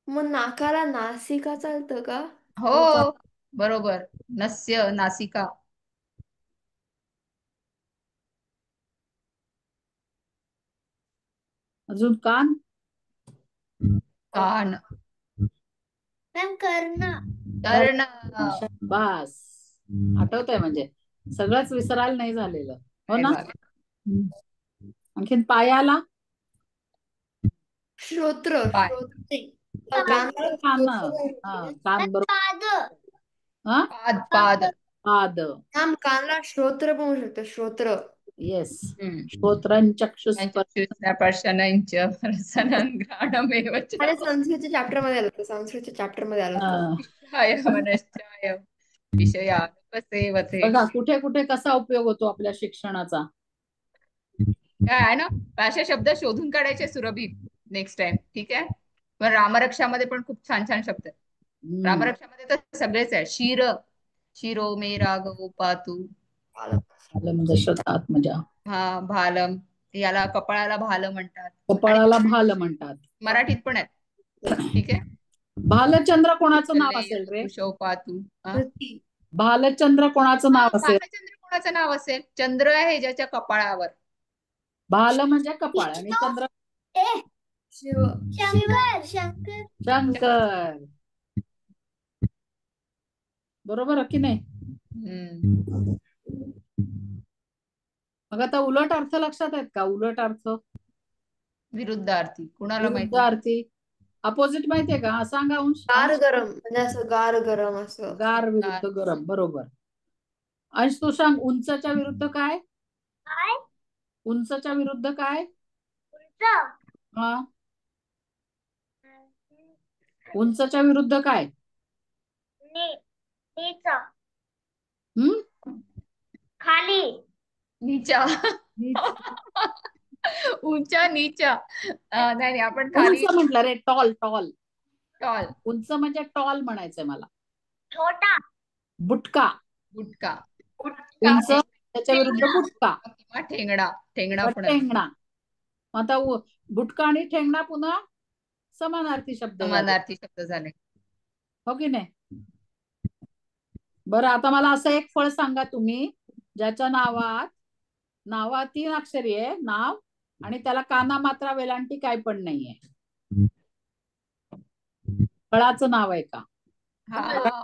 मग नाकाला नासिका चालतं का? हो बरोबर. नस्य नासिका. अजून कान. कान. मॅम कर्ण. कर्ण. बास. आठवतंय म्हणजे सगळंच विसरायला नाही झालेलं. हो ना? आणखीन पायाला. श्रोत्र. पाय. श्रोत्रे. कान. कान बरोबर. पाद. हा, पाद. पाद. पाद. कानला श्रोत्र पण होऊ शकतं. श्रोत्र. येस. चक्षुस्पर्शनञ्च रसनं घ्राणमेव च. आणि संस्कृतच्या चॅप्टर मध्ये आलं होतं. संस्कृतच्या चॅप्टर मध्ये आलं होतं. इच्छाय मनश्चाय विषयानुपसेवते. बघा कुठे कुठे कसा उपयोग होतो आपल्या शिक्षणाचा. काय आहे ना, असे शब्द शोधून काढायचे सुरभी नेक्स्ट टाइम. ठीक आहे. पण रामरक्षामध्ये पण खूप छान छान शब्द आहेत. रामरक्षामध्ये तर सगळेच आहे. शिर. शिरो मे राघव पातू. भालम दशरथात्मजा. हा, भालम. याला कपाळाला भाल म्हणतात. कपाळाला भाल म्हणतात. मराठीत पण आहेत. ठीक आहे. भालचंद्र कोणाचं नाव असेल रे? कुशव पातू. भालचंद्र कोणाचं नाव असेल? भालचंद्र कोणाचं नाव असेल? चंद्र आहे ज्याच्या कपाळावर. भाल म्हणजे कपाळ आणि चंद्र शिव. शंकर. शंकर. शंकर. बरोबर की नाही? मग आता उलट अर्थ लक्षात आहेत का? उलट अर्थ. विरुद्धार्थी. कुणाला माहिती? विरुद्धार्थी. अपोजिट माहितीये का? सांगा. अंश. गार गरम म्हणजे असं गार गरम असं. गार विरुद्ध गरम. बरोबर. अंश तू सांग, उंचच्या विरुद्ध काय? काय? उंचच्या विरुद्ध काय? उंच. हा, उंचच्या विरुद्ध काय? नीच. हम्म. खाली. नीचा. उंचा नीचा. नाही आपण खाली. उंच म्हटलं रे. टॉल. टॉल. टॉल. उंच म्हणजे टॉल म्हणायचंय मला. छोटा. बुटका. गुटका. उंच त्याच्या विरुद्ध बुटका किंवा ठेंगणा. ठेंगणा व पण आहे. ठेंगणा. आता बुटका आणि ठेंगणा पुन्हा समानार्थी शब्द झाले. समानार्थी शब्द झाले. हो की नाही? बरं, आता मला असं एक फळ सांगा तुम्ही ज्याच्या नावात 3 अक्षरी आहे नाव आणि त्याला काना मात्रा वेलांटी काय पण नाहीये. फळाचं नाव आहे का?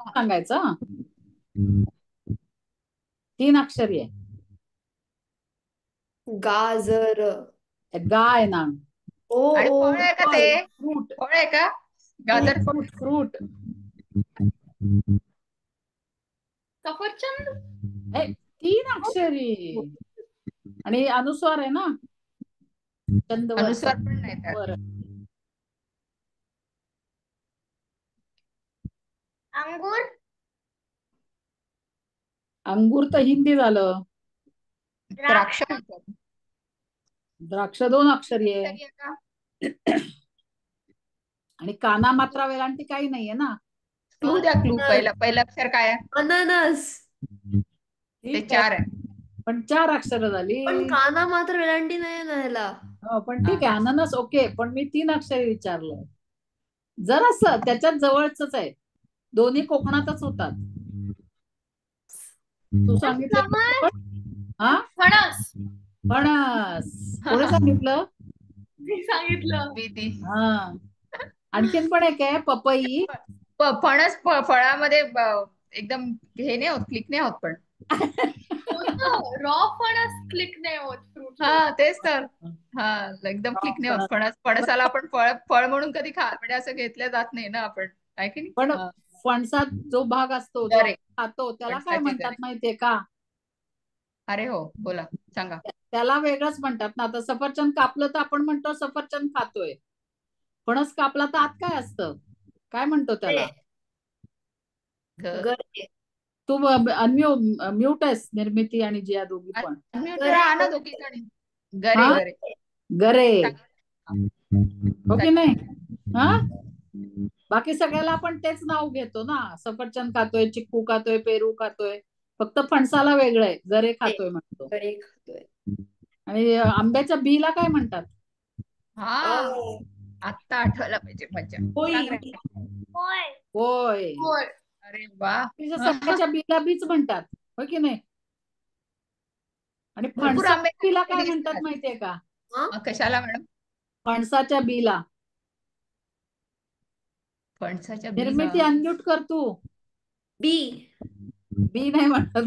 सांगायचं. 3 अक्षरी आहे. गाजर. गाय ना. आणि फळ आहे का ते? फ्रूट. फळ आहे का? गाजर फळ. फ्रूट. सफरचंद. 3 अक्षरी आणि अनुस्वार आहे ना. चंदवर. अनुस्वार पण नाही त्यात. अंगूर. अंगूर तर हिंदी झालं. द्राक्ष म्हणतात. द्राक्ष 2 अक्षरी आहे. आणि काना मात्रा वेलांटी काही नाहीये ना. क्लू द्या, क्लू. पहिलं अक्षर काय आहे? अननस. ते ठीक 4 आहे, आहे. पण 4 अक्षरं झाली. पण काना मात्र वेलांटी नाही ना ह्याला. हो, पण ठीक आहे, अननस ओके, पण मी 3 अक्षरे विचारलं. जरासं त्याच्यात जवळच आहे, दोन्ही कोकणातच होतात. तू सांगितलं हा फणस. फणस. कोणी सांगितलं? मी सांगितलं. विधी. हा. आणखीन पण एक आहे पपई. फणस फळामध्ये एकदम हे नाही होत, क्लिक नाही होत. पण रॉ फणस क्लिक नाही होत फ्रूट. हा तेच तर. हा एकदम क्लिक नाही होत. फणसाला आपण फळ म्हणून कधी म्हणजे असं घेतलं जात नाही ना आपण, आहे की नाही? पण फणसात जो भाग असतो जो गरे. खातो त्याला काय फणसाचे म्हणतात गरे. माहितीये का? अरे हो, बोला, सांगा. त्याला वेगळंच म्हणतात ना. आता सफरचंद कापलं तर आपण म्हणतो सफरचंद खातोय. फणस कापला तर आत काय असतं, काय म्हणतो त्याला? गरे. तू म्यूट आहेस निर्मिती आणि जिया दोघी पण. म्यूट राहा ना दोघी जणी. गरे हा? गरे गरे, हो की नाही? हा, बाकी सगळ्याला आपण तेच नाव घेतो ना. सफरचंद खातोय, चिक्कू खातोय, पेरू खातोय. फक्त फणसाला वेगळं आहे, गरे खातोय म्हणतो. गरे खातोय. आणि आंब्याच्या बीला काय म्हणतात? हा, आत्ता आठवलं पाहिजे. मज्जा. सांग रे. होय. होय. होय. अरे वा, तिच्या सगळ्याच्या बीला बीच म्हणतात, हो की नाही? आणि भरपूर फणसाच्या आंबे बीला काय दिसतात. म्हणतात माहितीये का? कशाला मॅडम? फणसाच्या बीला. फणसाच्या निर्मिती बीला. अनम्यूट कर तू. बी. बी नाही म्हणत.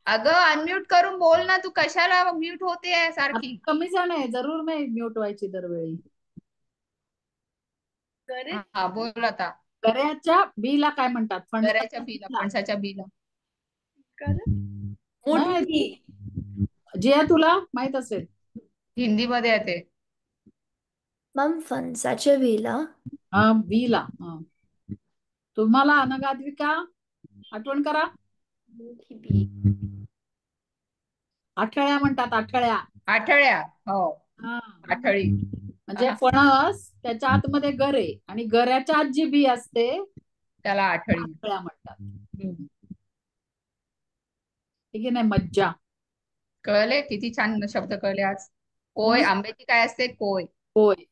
अगं अनम्यूट करून बोल ना तू, कशाला म्यूट होते सारखी? कमी जण आहे, जरूर नाही म्यूट व्हायची दरवेळी. गरे. हा बोल आता. गऱ्याच्या बीला काय म्हणतात? गऱ्याच्या बीला, फणसाच्या बीला. मोठी बी. जिया तुला माहित असेल. हिंदी मध्ये आहे ते. मॅम फणसाच्या वेला हा, बीला. हा. तुम्हाला अनगाद्विका आठवण करा. मोठी बी. आठळ्या म्हणतात, आठळ्या. आठळ्या. हो, हा, आठळी. म्हणजे फणस त्याच्या आतमध्ये गरे आणि गऱ्याच्या आत जी बी असते त्याला आठळी आठळ्या म्हणतात. ठीक आहे, नाही मज्जा. कळले? किती छान शब्द कळले आज. कोय, आंब्याची काय असते? कोय. होय.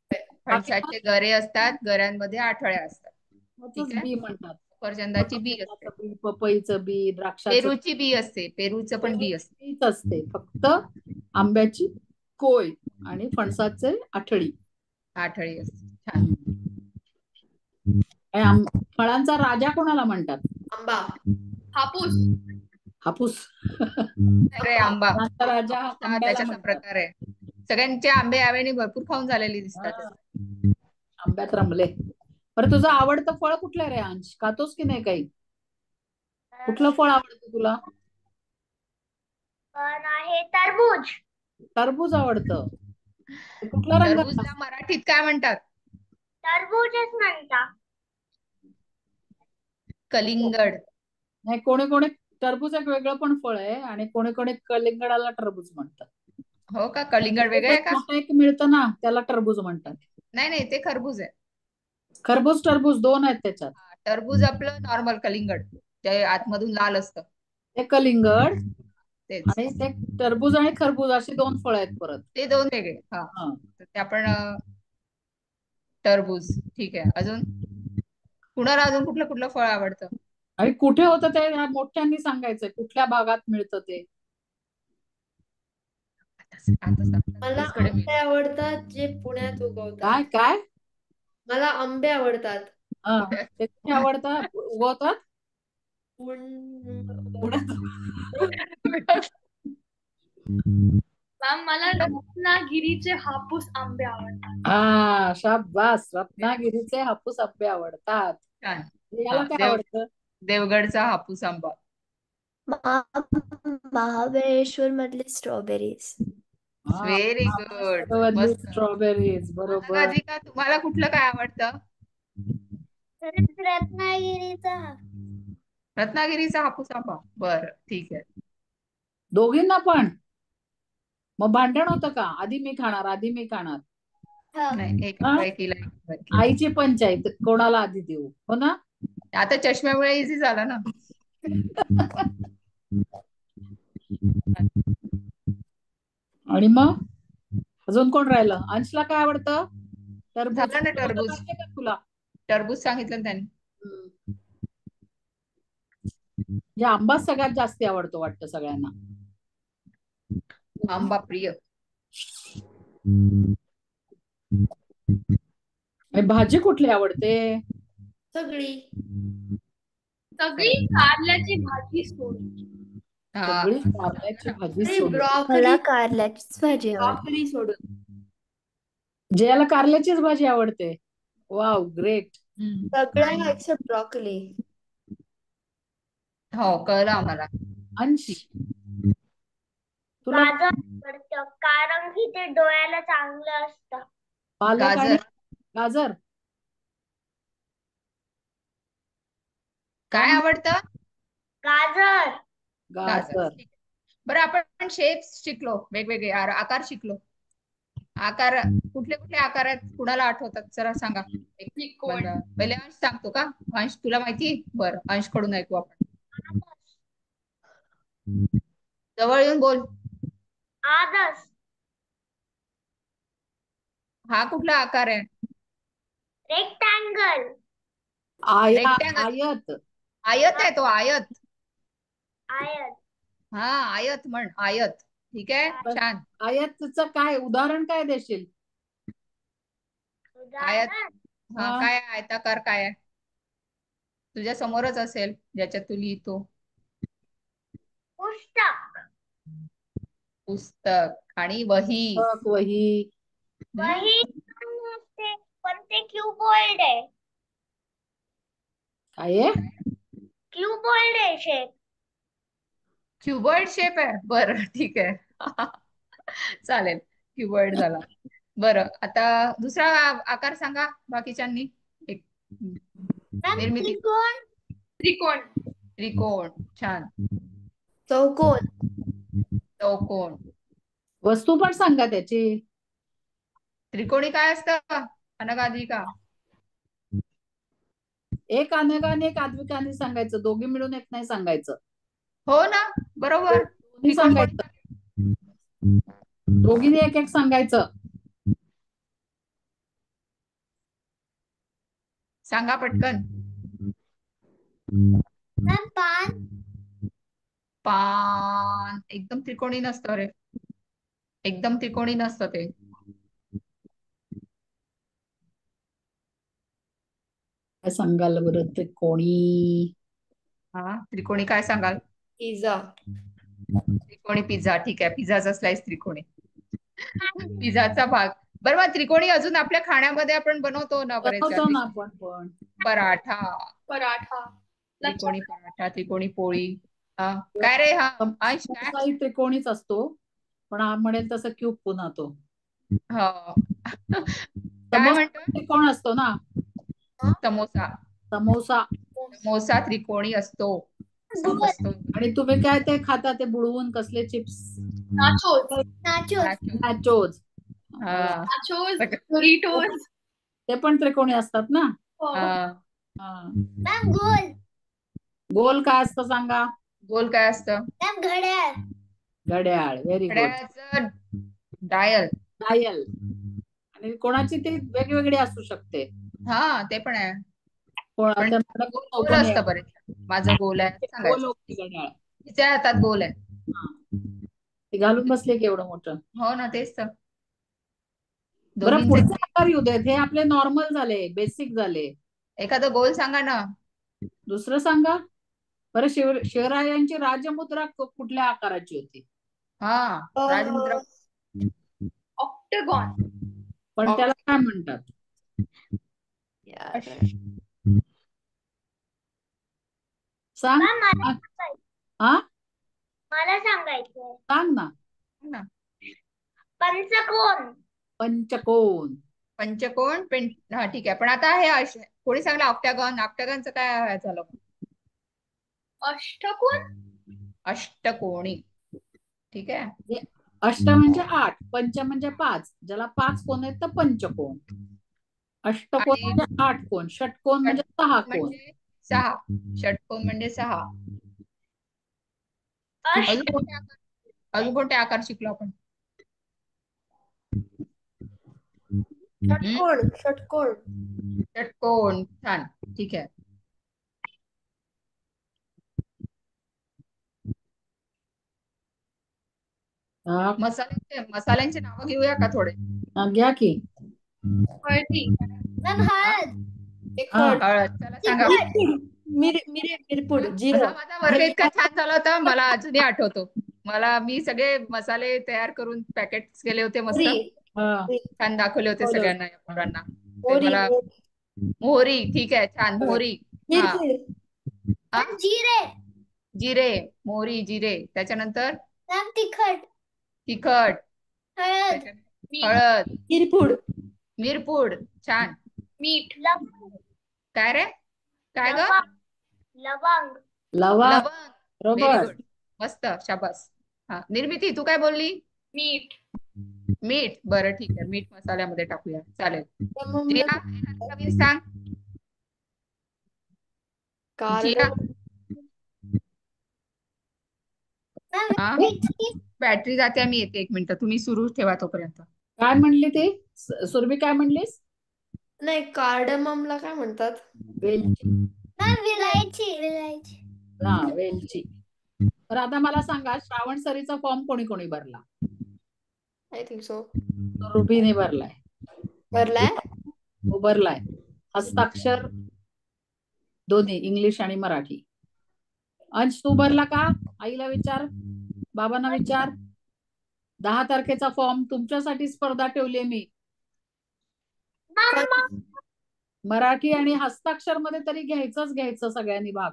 फणसाचे गरे असतात, गऱ्यांमध्ये आठळ्या असतात. ठीक आहे. बी म्हणतात. सफरचंदाची बी असते, बी, पपईचं बी, द्राक्षाचं पेरूची बी असते, पेरूचं पण बी असते. बीच असते. फक्त आंब्याची कोय आणि फणसाचे आठळी आठळी असते. छान. फळांचा राजा कोणाला म्हणतात? आंबा. हापूस. हापूस. अरे आंबा. फळांचा राजा हा, आंब्याला त्याच्याचा म्हणतात. प्रकार आहे. सगळ्यांचे आंबे यावेळी भरपूर खाऊन झालेली दिसतात. आंब्यात रमले. बरं, तुझं आवडतं फळ कुठलं रे अंश? खातोस की नाही काही? कुठलं फळ आवडतं तुला? पण आहे तरबूज. टरबूज आवडतं. कुठला रंग? टरबूजला मराठीत काय म्हणतात? तरबूजच म्हणता. कलिंगड. नाही, कोणी कोणी टरबूज एक वेगळं पण फळ आहे आणि कोणी कोणी कलिंगडाला टरबूज म्हणतात. हो का? कलिंगड वेगळं आहे का? मोठं एक मिळतं ना, त्याला टरबूज म्हणतात. नाही नाही, ते खरबूज आहे. खरबूज टरबूज दोन आहेत त्याच्यात. टरबूज आपलं नॉर्मल कलिंगड, ते आतमधून लाल असतं ते कलिंगड तेच. आणि ते टरबूज आणि खरबूज अशी दोन फळ आहेत परत. ते दोन वेगळे. हा, हा. तर ते आपण टरबूज. ठीक आहे. अजून कुणाला अजून कुठलं कुठलं फळ आवडतं? आणि कुठे होतं ते मोठ्यांनी सांगायचंय, कुठल्या भागात मिळतं ते. मला आंबे आवडतात जे पुण्यात उगवतात. काय काय? मला आंबे आवडतात. ते कुठे आवडतात, उगवतात? मॅम मला रत्नागिरीचे हापूस आंबे आवडतात. हा, शाबास. रत्नागिरीचे हापूस आंबे आवडतात. छान. याला काय आवडतं? देवगडचा हापूस आंबा. महाबळेश्वर मधले स्ट्रॉबेरीज. Very good. स्ट्रॉबेरीज, बरोबर. राधिका, तुम्हाला कुठलं काय आवडतं? रत्नागिरीचा रत्नागिरीचा हापूस आंबा. बरं, ठीक आहे. दोघींना पण? मग भांडण होतं का? आधी मी खाणार, आधी मी खाणार. नाही, हा? एकाएकीला. आईची पंचायत कोणाला आधी देऊ, हो ना? आता चष्म्यामुळे इझी झाला ना. आणि मग अजून कोण राहिलं? अंशला काय आवडतं? टरबूज. झालं ना टरबूज. पाहिजे का तुला? टरबूज सांगितलं ना त्यांनी. म्हणजे आंबाच सगळ्यात जास्ती आवडतो वाटतं सगळ्यांना. आंबा प्रिय. आणि भाजी कुठली आवडते? सगळी सगळी कारल्याची भाजी सोडून. हा. सगळी कारल्याची भाजी आणि सोडून. मला ब्रॉकली कारल्याचीच भाजी आवडते. ब्रॉकली सोडून. जयाला कारल्याचीच भाजी आवडते. Wow, great. सगळ्यांना एक्सेप्ट ब्रॉकली. हो, कळलं आम्हाला. अंश, तुला गाजर आवडतं कारण की ते डोळ्याला चांगलं असतं. पालक आणि गाजर. गाजर काय आवडतं? गाजर. गाजर. गाजर. ठीक आहे. बरं, आपण शेप्स शिकलो, वेगवेगळे आकार शिकलो. आकार कुठले कुठले आकार आहेत, कुणाला आठवतात? जरा सांगा. त्रिकोण. पहिले अंश सांगतो का? अंश तुला माहिती? बरं, अंश कडून ऐकू आपण. जवळ येऊन बोल. आदर्श. हा कुठला आकार आहे? रेक्टँगल. Rectangle. आयत. आयत आहे तो, आयत. आयत. हा, आयत म्हण, आयत. ठीक आहे, छान. आयतचं काय उदाहरण काय देशील? आयत. उदाहरण हा, हा. काय आहे? आयताकार काय आहे? तुझ्या समोरच असेल ज्याच्यात तू लिहितो. पुस्तक. पुस्तक आणि वही. पुस्तक, वही. वही पण असते पण ते क्यूबॉइड आहे. काय आहे? क्यूबॉइड आहे शेप. क्युबॉइड शेप आहे. बरं, ठीक आहे. चालेल, क्युबॉइड झाला. बरं, आता दुसरा आकार सांगा बाकीच्यांनी. एक निर्मिती. त्रिकोण. त्रिकोण, छान. चौकोन. चौकोन. वस्तू पण सांगा त्याची. त्रिकोणी काय असतं? अनगाधिका. एक अनगाने एक आद्विकाने सांगायचं, दोघी मिळून एक नाही सांगायचं. हो ना, बरोबर. दोन्ही सांगायचं, दोघीने एक एक सांगायचं. सांगा पटकन. पान. पान एकदम त्रिकोणी नसतं रे, एकदम त्रिकोणी नसतं ते. काय सांगाल बरं त्रिकोणी? हा, त्रिकोणी काय सांगाल? पिझ्झा. त्रिकोणी पिझ्झा. ठीक आहे, पिझ्झाचा स्लाइस त्रिकोणी. पिझ्झाचा भाग. बरं, मग त्रिकोणी अजून आपल्या खाण्यामध्ये आपण बनवतो ना बरेच. बनवतो ना आपण पण. पराठा. पराठा. त्रिकोणी पराठा, त्रिकोणी पोळी. हा, काय रे? हा अंश काय? समोसाही त्रिकोणीच असतो, पण हा म्हणेल तसं क्यूब पुन्हा तो. हो. काय समोसा म्हणतो? त्रिकोण असतो ना. समोसा. समोसा. समोसा त्रिकोणी असतो. समजतो. आणि तुम्ही काय ते खाता ते बुडवून कसले चिप्स? नाचोस. नॅचोज. हा. नाचोस. डोरिटोस. ते पण त्रिकोणी असतात ना. हा. गोल. गोल काय असतं सांगा? गोल काय असतं? घड्याळ. घड्याळ. Very good. घड्याळाचं डायल. डायल. आणि कोणाची ती वेगवेगळी असू शकते. हा, ते पण आहे. पण कोणाचं गोल असतं बरे. माझं गोल आहे गोल सांगायचं. होती घड्याळ. तिच्या हातात गोल आहे. ते घालून बसले की एवढं मोठं. हो ना, तेच तर. बरं, दोन्हींचे पुढचे आकार येऊ देत. हे आपले नॉर्मल झाले, बेसिक झाले. एखादं गोल सांगा ना. दुसरं सांगा बरं. शिवरायांची राजमुद्रा कुठल्या आकाराची होती? हा, राजमुद्रा. ऑक्टॅगॉन. पण त्याला काय म्हणतात? सांग. हा, मला सांगायचं. सांग ना. पंचकोन. पंचकोन. पंचकोन. हा, ठीक आहे. पण आता हे कोणी सांगलं ऑक्टॅगॉन? ऑक्टॅगॉनचं काय झालं? अष्टकोन. अष्टकोणी. ठीक आहे. अष्ट म्हणजे 8, पंच म्हणजे 5, ज्याला 5 कोण आहेत तर पंचकोन. अष्टकोन आणि म्हणजे 8 कोण, षटकोन म्हणजे 6 कोन. म्हणजे 6, षटकोन म्हणजे 6. अजून कोणते आकार शिकलो आपण? षटकोन षटकोन षटकोन. छान, ठीक आहे. मसाल्यांचे नावं घेऊया का थोडे? घ्या की. हळदी, मॅम हळद, तिखट हळद. चला सांगा. मिरपूड जिरं हा माझा वर्ग इतका छान झाला होता, मला अजूनही आठवतो. मी सगळे मसाले तयार करून पॅकेट केले होते मस्त. मोहरी हा. छान दाखवले होते हळद. सगळ्यांना, या मुलांना. ते मोहरी मला मोहरी, ठीक आहे, छान. मोहरी. हा. मिरपूड हा? जिरे, जिरे, मोहरी, जिरे. त्याच्यानंतर मॅम तिखट, तिखट, हळद, हळद, मिरपूड मिरपूड. छान. मीठ, लवंग, काय रे? काय ग? लवंग, लवंग. लवंग. व्हेरी बरोबर. गुड. मस्त, शाबास. हा, निर्मिती तू काय बोलली? मीठ, मीठ. बरं, ठीक आहे, मीठ मसाल्यामध्ये टाकूया, चालेल. त्यामुळे जिया, एखादी नवीन सांग. जिया. हा, बॅटरी जाते, मी येते 1 मिनिट, तुम्ही सुरू ठेवा तोपर्यंत. काय म्हणली ती सुरभी, काय म्हणलीस? नाही, कार्डममला काय म्हणतात? वेलची. मॅम विलायची, विलायची. हा, वेलची. तर आता मला सांगा, श्रावण सरीचा फॉर्म कोणी कोणी भरला? I think so. सुरभीने भरलाय. भरलाय? हो, भरलाय. हस्ताक्षर दोन्ही, इंग्लिश आणि मराठी. अंश, तू भरला का? आईला विचार, बाबांना विचार. 10 तारखेचा फॉर्म तुमच्यासाठी स्पर्धा ठेवली मी. मराठी आणि हस्ताक्षर मध्ये तरी घ्यायचं सगळ्यांनी भाग.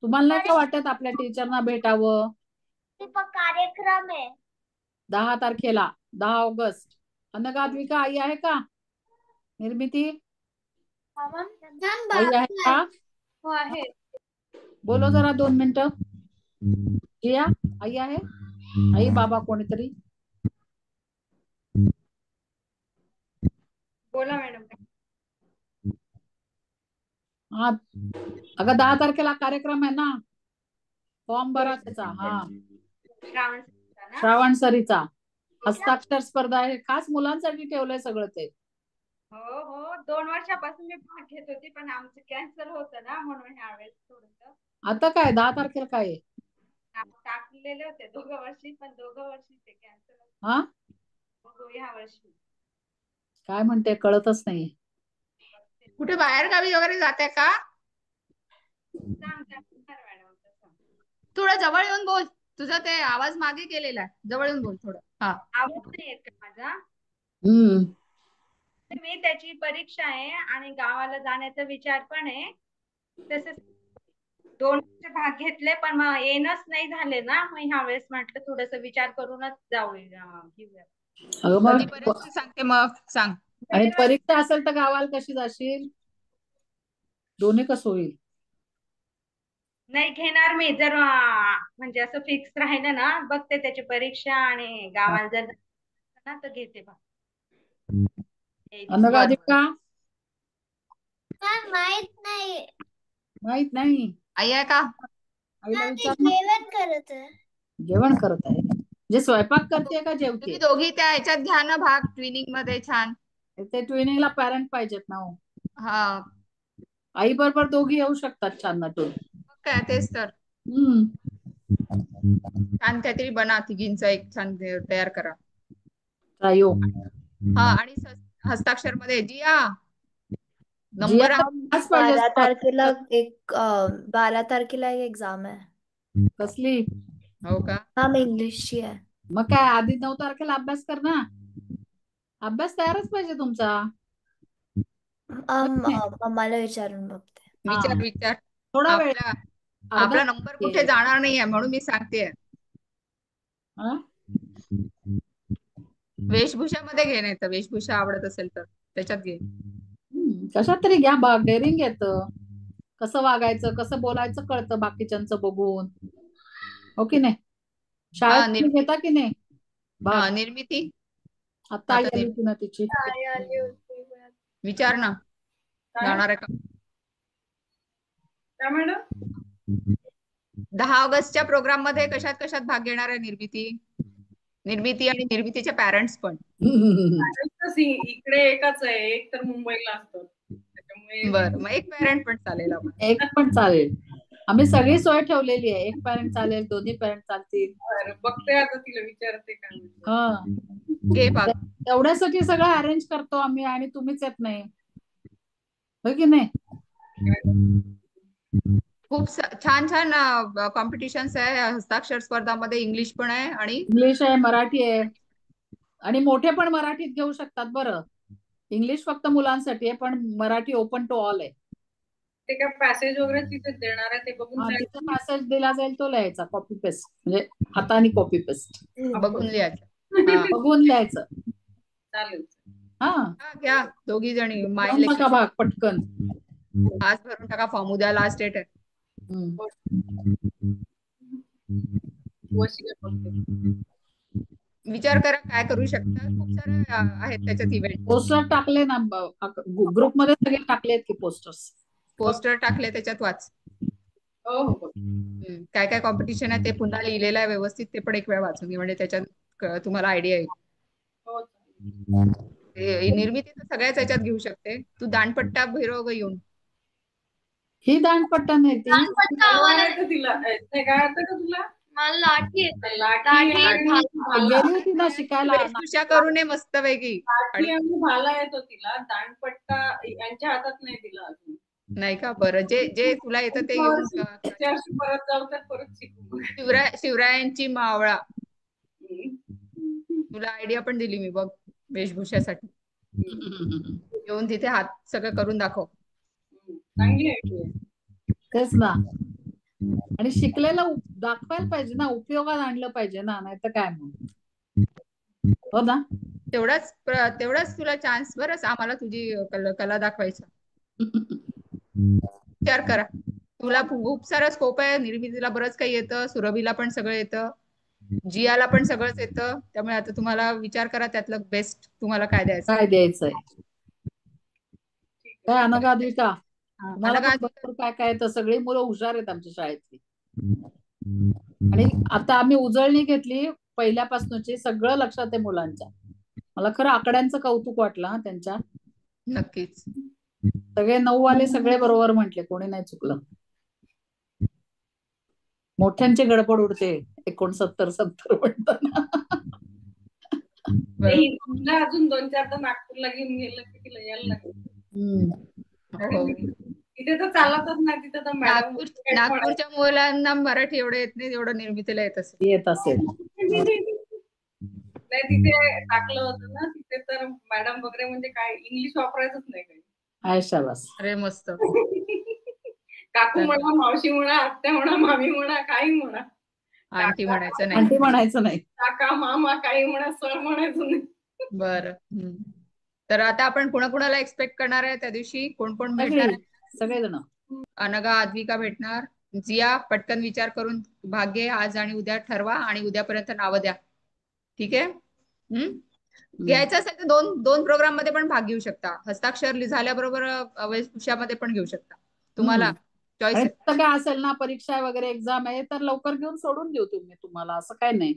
तुम्हाला नाही का वाटत आपल्या टीचरना भेटावं? कार्यक्रम आहे 10 तारखेला, 10 ऑगस्ट. अनगात्विका आई आहे का? निर्मिती आई आहे का? हो आहे. बोलो जरा 2 मिनिटं. जिया आई आहे? आई बाबा कोणीतरी? बोला मॅडम. हा, अगं 10 तारखेला कार्यक्रम आहे ना, फॉर्म भरा त्याचा. हा, श्रावण ना? श्रावण सरीचा हस्ताक्षर स्पर्धा आहे, खास मुलांसाठी ठेवलंय सगळं ते. हो हो, 2 वर्षापासून मी भाग घेत होती, पण आमचं कॅन्सल होतं ना, म्हणून ह्यावेळेस थोडंसं आता काय 10 तारखेला काय आहे? टाकलेले होते 2 वर्षी, पण 2 वर्षी ते कॅन्सल. हा, बघू ह्या वर्षी. काय म्हणते कळतच नाही. कुठे बाहेर गावी वगैरे जाते का? मॅडम थोडं जवळ येऊन बोल, तुझा ते आवाज मागे केलेला आहे, जवळ येऊन बोल थोडं. हा, आवाज नाही येत का माझा? मी त्याची परीक्षा आहे आणि गावाला जाण्याचा विचार पण आहे. तसंच 2 वर्ष भाग घेतले, पण मग येणंच नाही झाले ना, मग ह्या वेळेस म्हटलं थोडस विचार करूनच घेऊया. कधी पर्यंत सांगते मग सांग. आणि परीक्षा असेल तर गावाला कशी जाशील? दोन्ही कसं होईल? नाही घेणार मी, जर म्हणजे असं फिक्स राहिलं ना, बघते त्याची परीक्षा आणि गावाला जर ना तर घेते बा. अनगाधिका माहित नाही, माहित नाही. आई आहे का? आईला विचार ना. जेवण करत आहे. जेवण करत आहे, जे स्वयंपाक करते का तुम्ही जेवते? दोघी त्या ह्याच्यात घ्या ना भाग, ट्विनिंग मध्ये. छान. ते ट्विनिंगला पॅरेंट पाहिजेत ना हो. हा, आई बरोबर दोघी येऊ शकतात छान नटून. काय तेच तर. छान काहीतरी बना, तिघींचा एक छान तयार करा. प्रयोग. हा, आणि हस्ताक्षर मध्ये जिया जिया नंबर तर आज पाहिजे. 12 तारखेला एक एक्झाम आहे. कसली? हो का? मॅम इंग्लिशची आहे. मग काय आधी 9 तारखेला अभ्यास कर ना. अभ्यास तयारच पाहिजे तुमचा. मम्माला विचारून बघते. विचार. थोडा वेळ, आपला नंबर कुठे जाणार नाहीये, म्हणून मी सांगते. वेशभूषामध्ये घे, नाही तर वेशभूषा आवडत असेल तर त्याच्यात घे. कशात तरी घ्या भाग. डेअरिंग येतं, कसं वागायचं, कसं बोलायचं कळतं बाकीच्यांचं बघून. हो की नाही? शाळेत घेता की नाही? भाग निर्मिती आता आई आता आली होती ना तिची. आई आली होती. विचार ना, काय जाणार आहे का? काय मॅडम? 10 ऑगस्टच्या प्रोग्राम मध्ये कशात कशात भाग घेणार आहे निर्मिती आणि निर्मितीचे पॅरेंट्स पण. इकडे एकच आहे, एक तर मुंबईला असतो त्याच्यामुळे. बरं, मग एक पॅरेंट पण चालेल आम्हाला. एक पण चालेल, आम्ही सगळी सोय ठेवलेली आहे. एक पॅरेंट चालेल, दोन्ही पॅरेंट चालतील. बरं, बघते आता तिला विचारते काय म्हणते. हा, घे भाग. तेवढ्यासाठी सगळं अरेंज करतो आम्ही आणि तुम्हीच येत नाही, हो की नाही? खूप छान छान कॉम्पिटिशन्स आहे हस्ताक्षर स्पर्धामध्ये. इंग्लिश पण आहे आणि इंग्लिश आहे, मराठी आहे, आणि मोठे पण मराठीत घेऊ शकतात. बरं, इंग्लिश फक्त मुलांसाठी आहे, पण मराठी ओपन टू ऑल आहे. ते काय पॅसेज वगैरे तिथे देणार आहे ते बघून हा, जायचं. तिथे मेसेज दिला जाईल, तो लिहायचा, कॉपी पेस्ट, म्हणजे हाताने कॉपी पेस्ट बघून लिहायचं. हा, बघून लिहायचं. चालेल. हा, हा, घ्या दोघी जणी. माय घेऊन टाका इलेक्शन भाग पटकन. आज भरून टाका फॉर्म, उद्या लास्ट डेट आहे. वशिला बोलते. विचार करा काय करू शकता. खूप सारे आहेत त्याच्यात इव्हेंट. पोस्टर टाकले ना ग्रुप मध्ये, सगळे टाकलेत की पोस्टर्स. पोस्टर टाकले, त्याच्यात वाच. हो हो. काय काय कॉम्पिटिशन आहे ते पुन्हा लिहिलेलं आहे व्यवस्थित, ते पण एक वेळ वाचून घे, म्हणजे त्याच्यात तुम्हाला आयडिया येईल. हो. निर्मिती तर सगळ्याच याच्यात घेऊ शकते. तू दांडपट्टा भैरव येऊन. ही दांडपट्टा नाही, ती दांडपट्टा आम्हाला येतं तिला ते काय येतं का तुला? मला लाठी येते. लाठी लाठी आणि भाला. गेली होती ना शिकायला. वेशभूषा करून ये मस्त पैकी. लाठी आणि भाला येतो तिला, दांडपट्टा यांच्या हातात नाही दिला अजून. नाही का? बरं, जे जे तुला येतं ते येऊन पुढच्या वर्षी परत जाऊ तर परत शिकू. शिवरायांची मावळा, तुला आयडिया पण दिली मी बघ वेशभूषासाठी. येऊन तिथे हात सगळं करून दाखव. चांगली आहे. तेच ना, आणि शिकलेलं दाखवायला पाहिजे ना, उपयोगात आणलं पाहिजे ना, नाही तर काय मग, हो ना? तेवढाच तुला चान्स. बरंच आम्हाला तुझी कला दाखवायचा. विचार करा, तुला खूप सारा स्कोप आहे. निर्मितीला बरंच काही येतं, सुरभीला पण सगळं येतं, जियाला पण सगळंच येतं. त्यामुळे आता तुम्हाला विचार करा त्यातलं बेस्ट तुम्हाला काय द्यायचं. काय द्यायचंय, काय अनगाद्विका, तुम्हाला पण अनघा, भरपूर काय काय येतं. सगळी मुलं हुशार आहेत आमच्या शाळेतली. आणि आता आम्ही उजळणी घेतली पहिल्यापासूनची, सगळं लक्षात आहे मुलांच्या. मला खरं आकड्यांचं कौतुक वाटलं हा त्यांच्या. नक्कीच. सगळे 9 वाले सगळे बरोबर म्हटले, कोणी नाही चुकलं. मोठ्यांची गडबड उडते 69-70 म्हणताना. अजून 2-4 नागपूरला घेऊन गेलं की तिला यायला लागेल. तिथे तर चालतच नाही, तिथे तर मॅडम. नागपूरच्या मुलांना मराठी एवढं येत नाही जेवढं निर्मितीला येत असेल. येत असेल. नाही, तिथे टाकलं होतं ना, तिथे तर मॅडम वगैरे म्हणजे काय इंग्लिश वापरायचंच नाही काही. आहे शाबास. अरे मस्त. काकू म्हणा, मावशी म्हणा, आत्या म्हणा, मामी म्हणा, काही म्हणा. आंटी म्हणायचं नाही. आंटी म्हणायचं नाही. काका, मामा, काही म्हणा, सर म्हणायचं नाही. बरं. तर आता आपण कुणाकुणाला एक्सपेक्ट करणार आहे त्या दिवशी? कोण कोण भेटणार आहे? सगळेजण. अनघा, आद्विका भेटणार. जिया, पटकन विचार करून भाग घे. आज आणि उद्या ठरवा, आणि उद्यापर्यंत नावं द्या. ठीक आहे? घ्यायचं असेल तर दोन प्रोग्राम मध्ये पण भाग घेऊ शकता. हस्ताक्षर झाल्याबरोबर वेशभूषामध्ये पण घेऊ शकता. तुम्हाला चॉईस आहे. काय असेल ना, परीक्षा वगैरे एक्झाम आहे तर लवकर घेऊन सोडून देऊ तुम्हाला, असं काय नाही.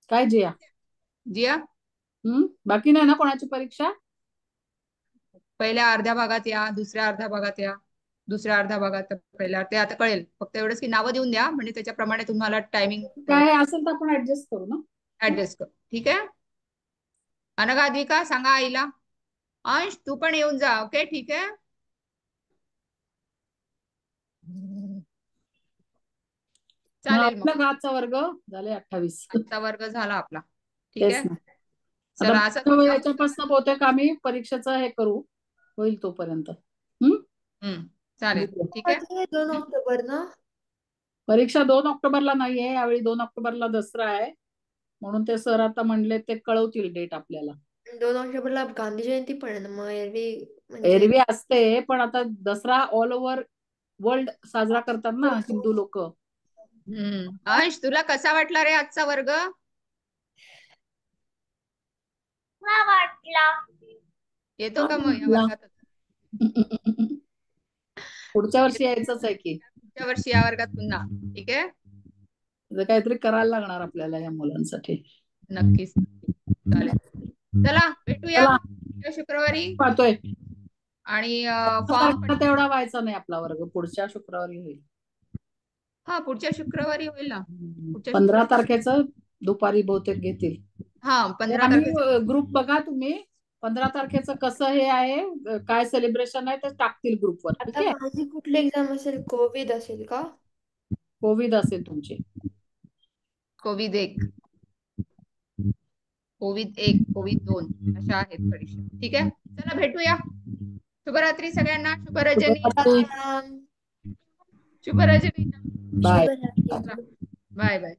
काय जिया? बाकी नाही ना कोणाची परीक्षा? पहिल्या अर्ध्या भागात या, दुसऱ्या अर्ध्या भागात या, दुसऱ्या अर्ध्या भागात पहिल्या. ते आता कळेल. फक्त एवढंच की नावं देऊन द्या, म्हणजे त्याच्याप्रमाणे तुम्हाला टायमिंग काय असेल तर आपण ऍडजस्ट करू ना. ऍडजस्ट करू. ठीक आहे? अनघा, आद्विका सांगा आईला. अंश तू पण येऊन जा. ओके, ठीक आहे? चालेल. मग आजचा वर्ग झाले 28. आजचा वर्ग झाला आपला. ठीक आहे. चला, याच्यापासून बहुतेक आम्ही परीक्षेचं हे करू, होईल तोपर्यंत. चालेल. ठीक आहे. 2 ऑक्टोबर ना? परीक्षा 2 ऑक्टोबरला नाहीये यावेळी. 2 ऑक्टोबरला दसरा आहे, म्हणून ते सर आता म्हणले ते कळवतील डेट आपल्याला. 2 ऑक्टोबरला गांधी जयंती पण आहे ना, मग एरवी असते, पण आता दसरा ऑल ओव्हर वर्ल्ड साजरा करतात ना हिंदू लोक. अंश, तुला कसा वाटला रे आजचा वर्ग? मला वाटला. येतो का मग या वर्गात? पुढच्या वर्षी यायचंच आहे की. पुढच्या वर्षी या वर्गात पुन्हा. ठीक आहे, म्हणजे काहीतरी करायला लागणार आपल्याला या मुलांसाठी. नक्कीच. चालेल, चला भेटूया चला, पुढच्या शुक्रवारी. पाहतोय आणि फॉर्म तेवढा व्हायचा नाही आपला वर्ग, पुढच्या शुक्रवारी होईल. हा, पुढच्या शुक्रवारी होईल ना. पुढच्या 15 शुक्रवारी. तारखेचं दुपारी बहुतेक घेतील. हा, 15 आणि तारखेला. ग्रुप बघा तुम्ही 15 तारखेचं कसं हे आहे, काय सेलिब्रेशन आहे ते टाकतील ग्रुपवर. ठीक आता आहे, माझी कुठली एक्झाम असेल? कोविड असेल का? कोविड असेल तुमची. कोविड 1, कोविड 1, कोविड 2 अशा आहेत परीक्षा. ठीक आहे, चला भेटूया. शुभरात्री सगळ्यांना. शुभरजनी. शुभरात्री. शुभरजनी. बाय. शुभरात्री. Bye bye.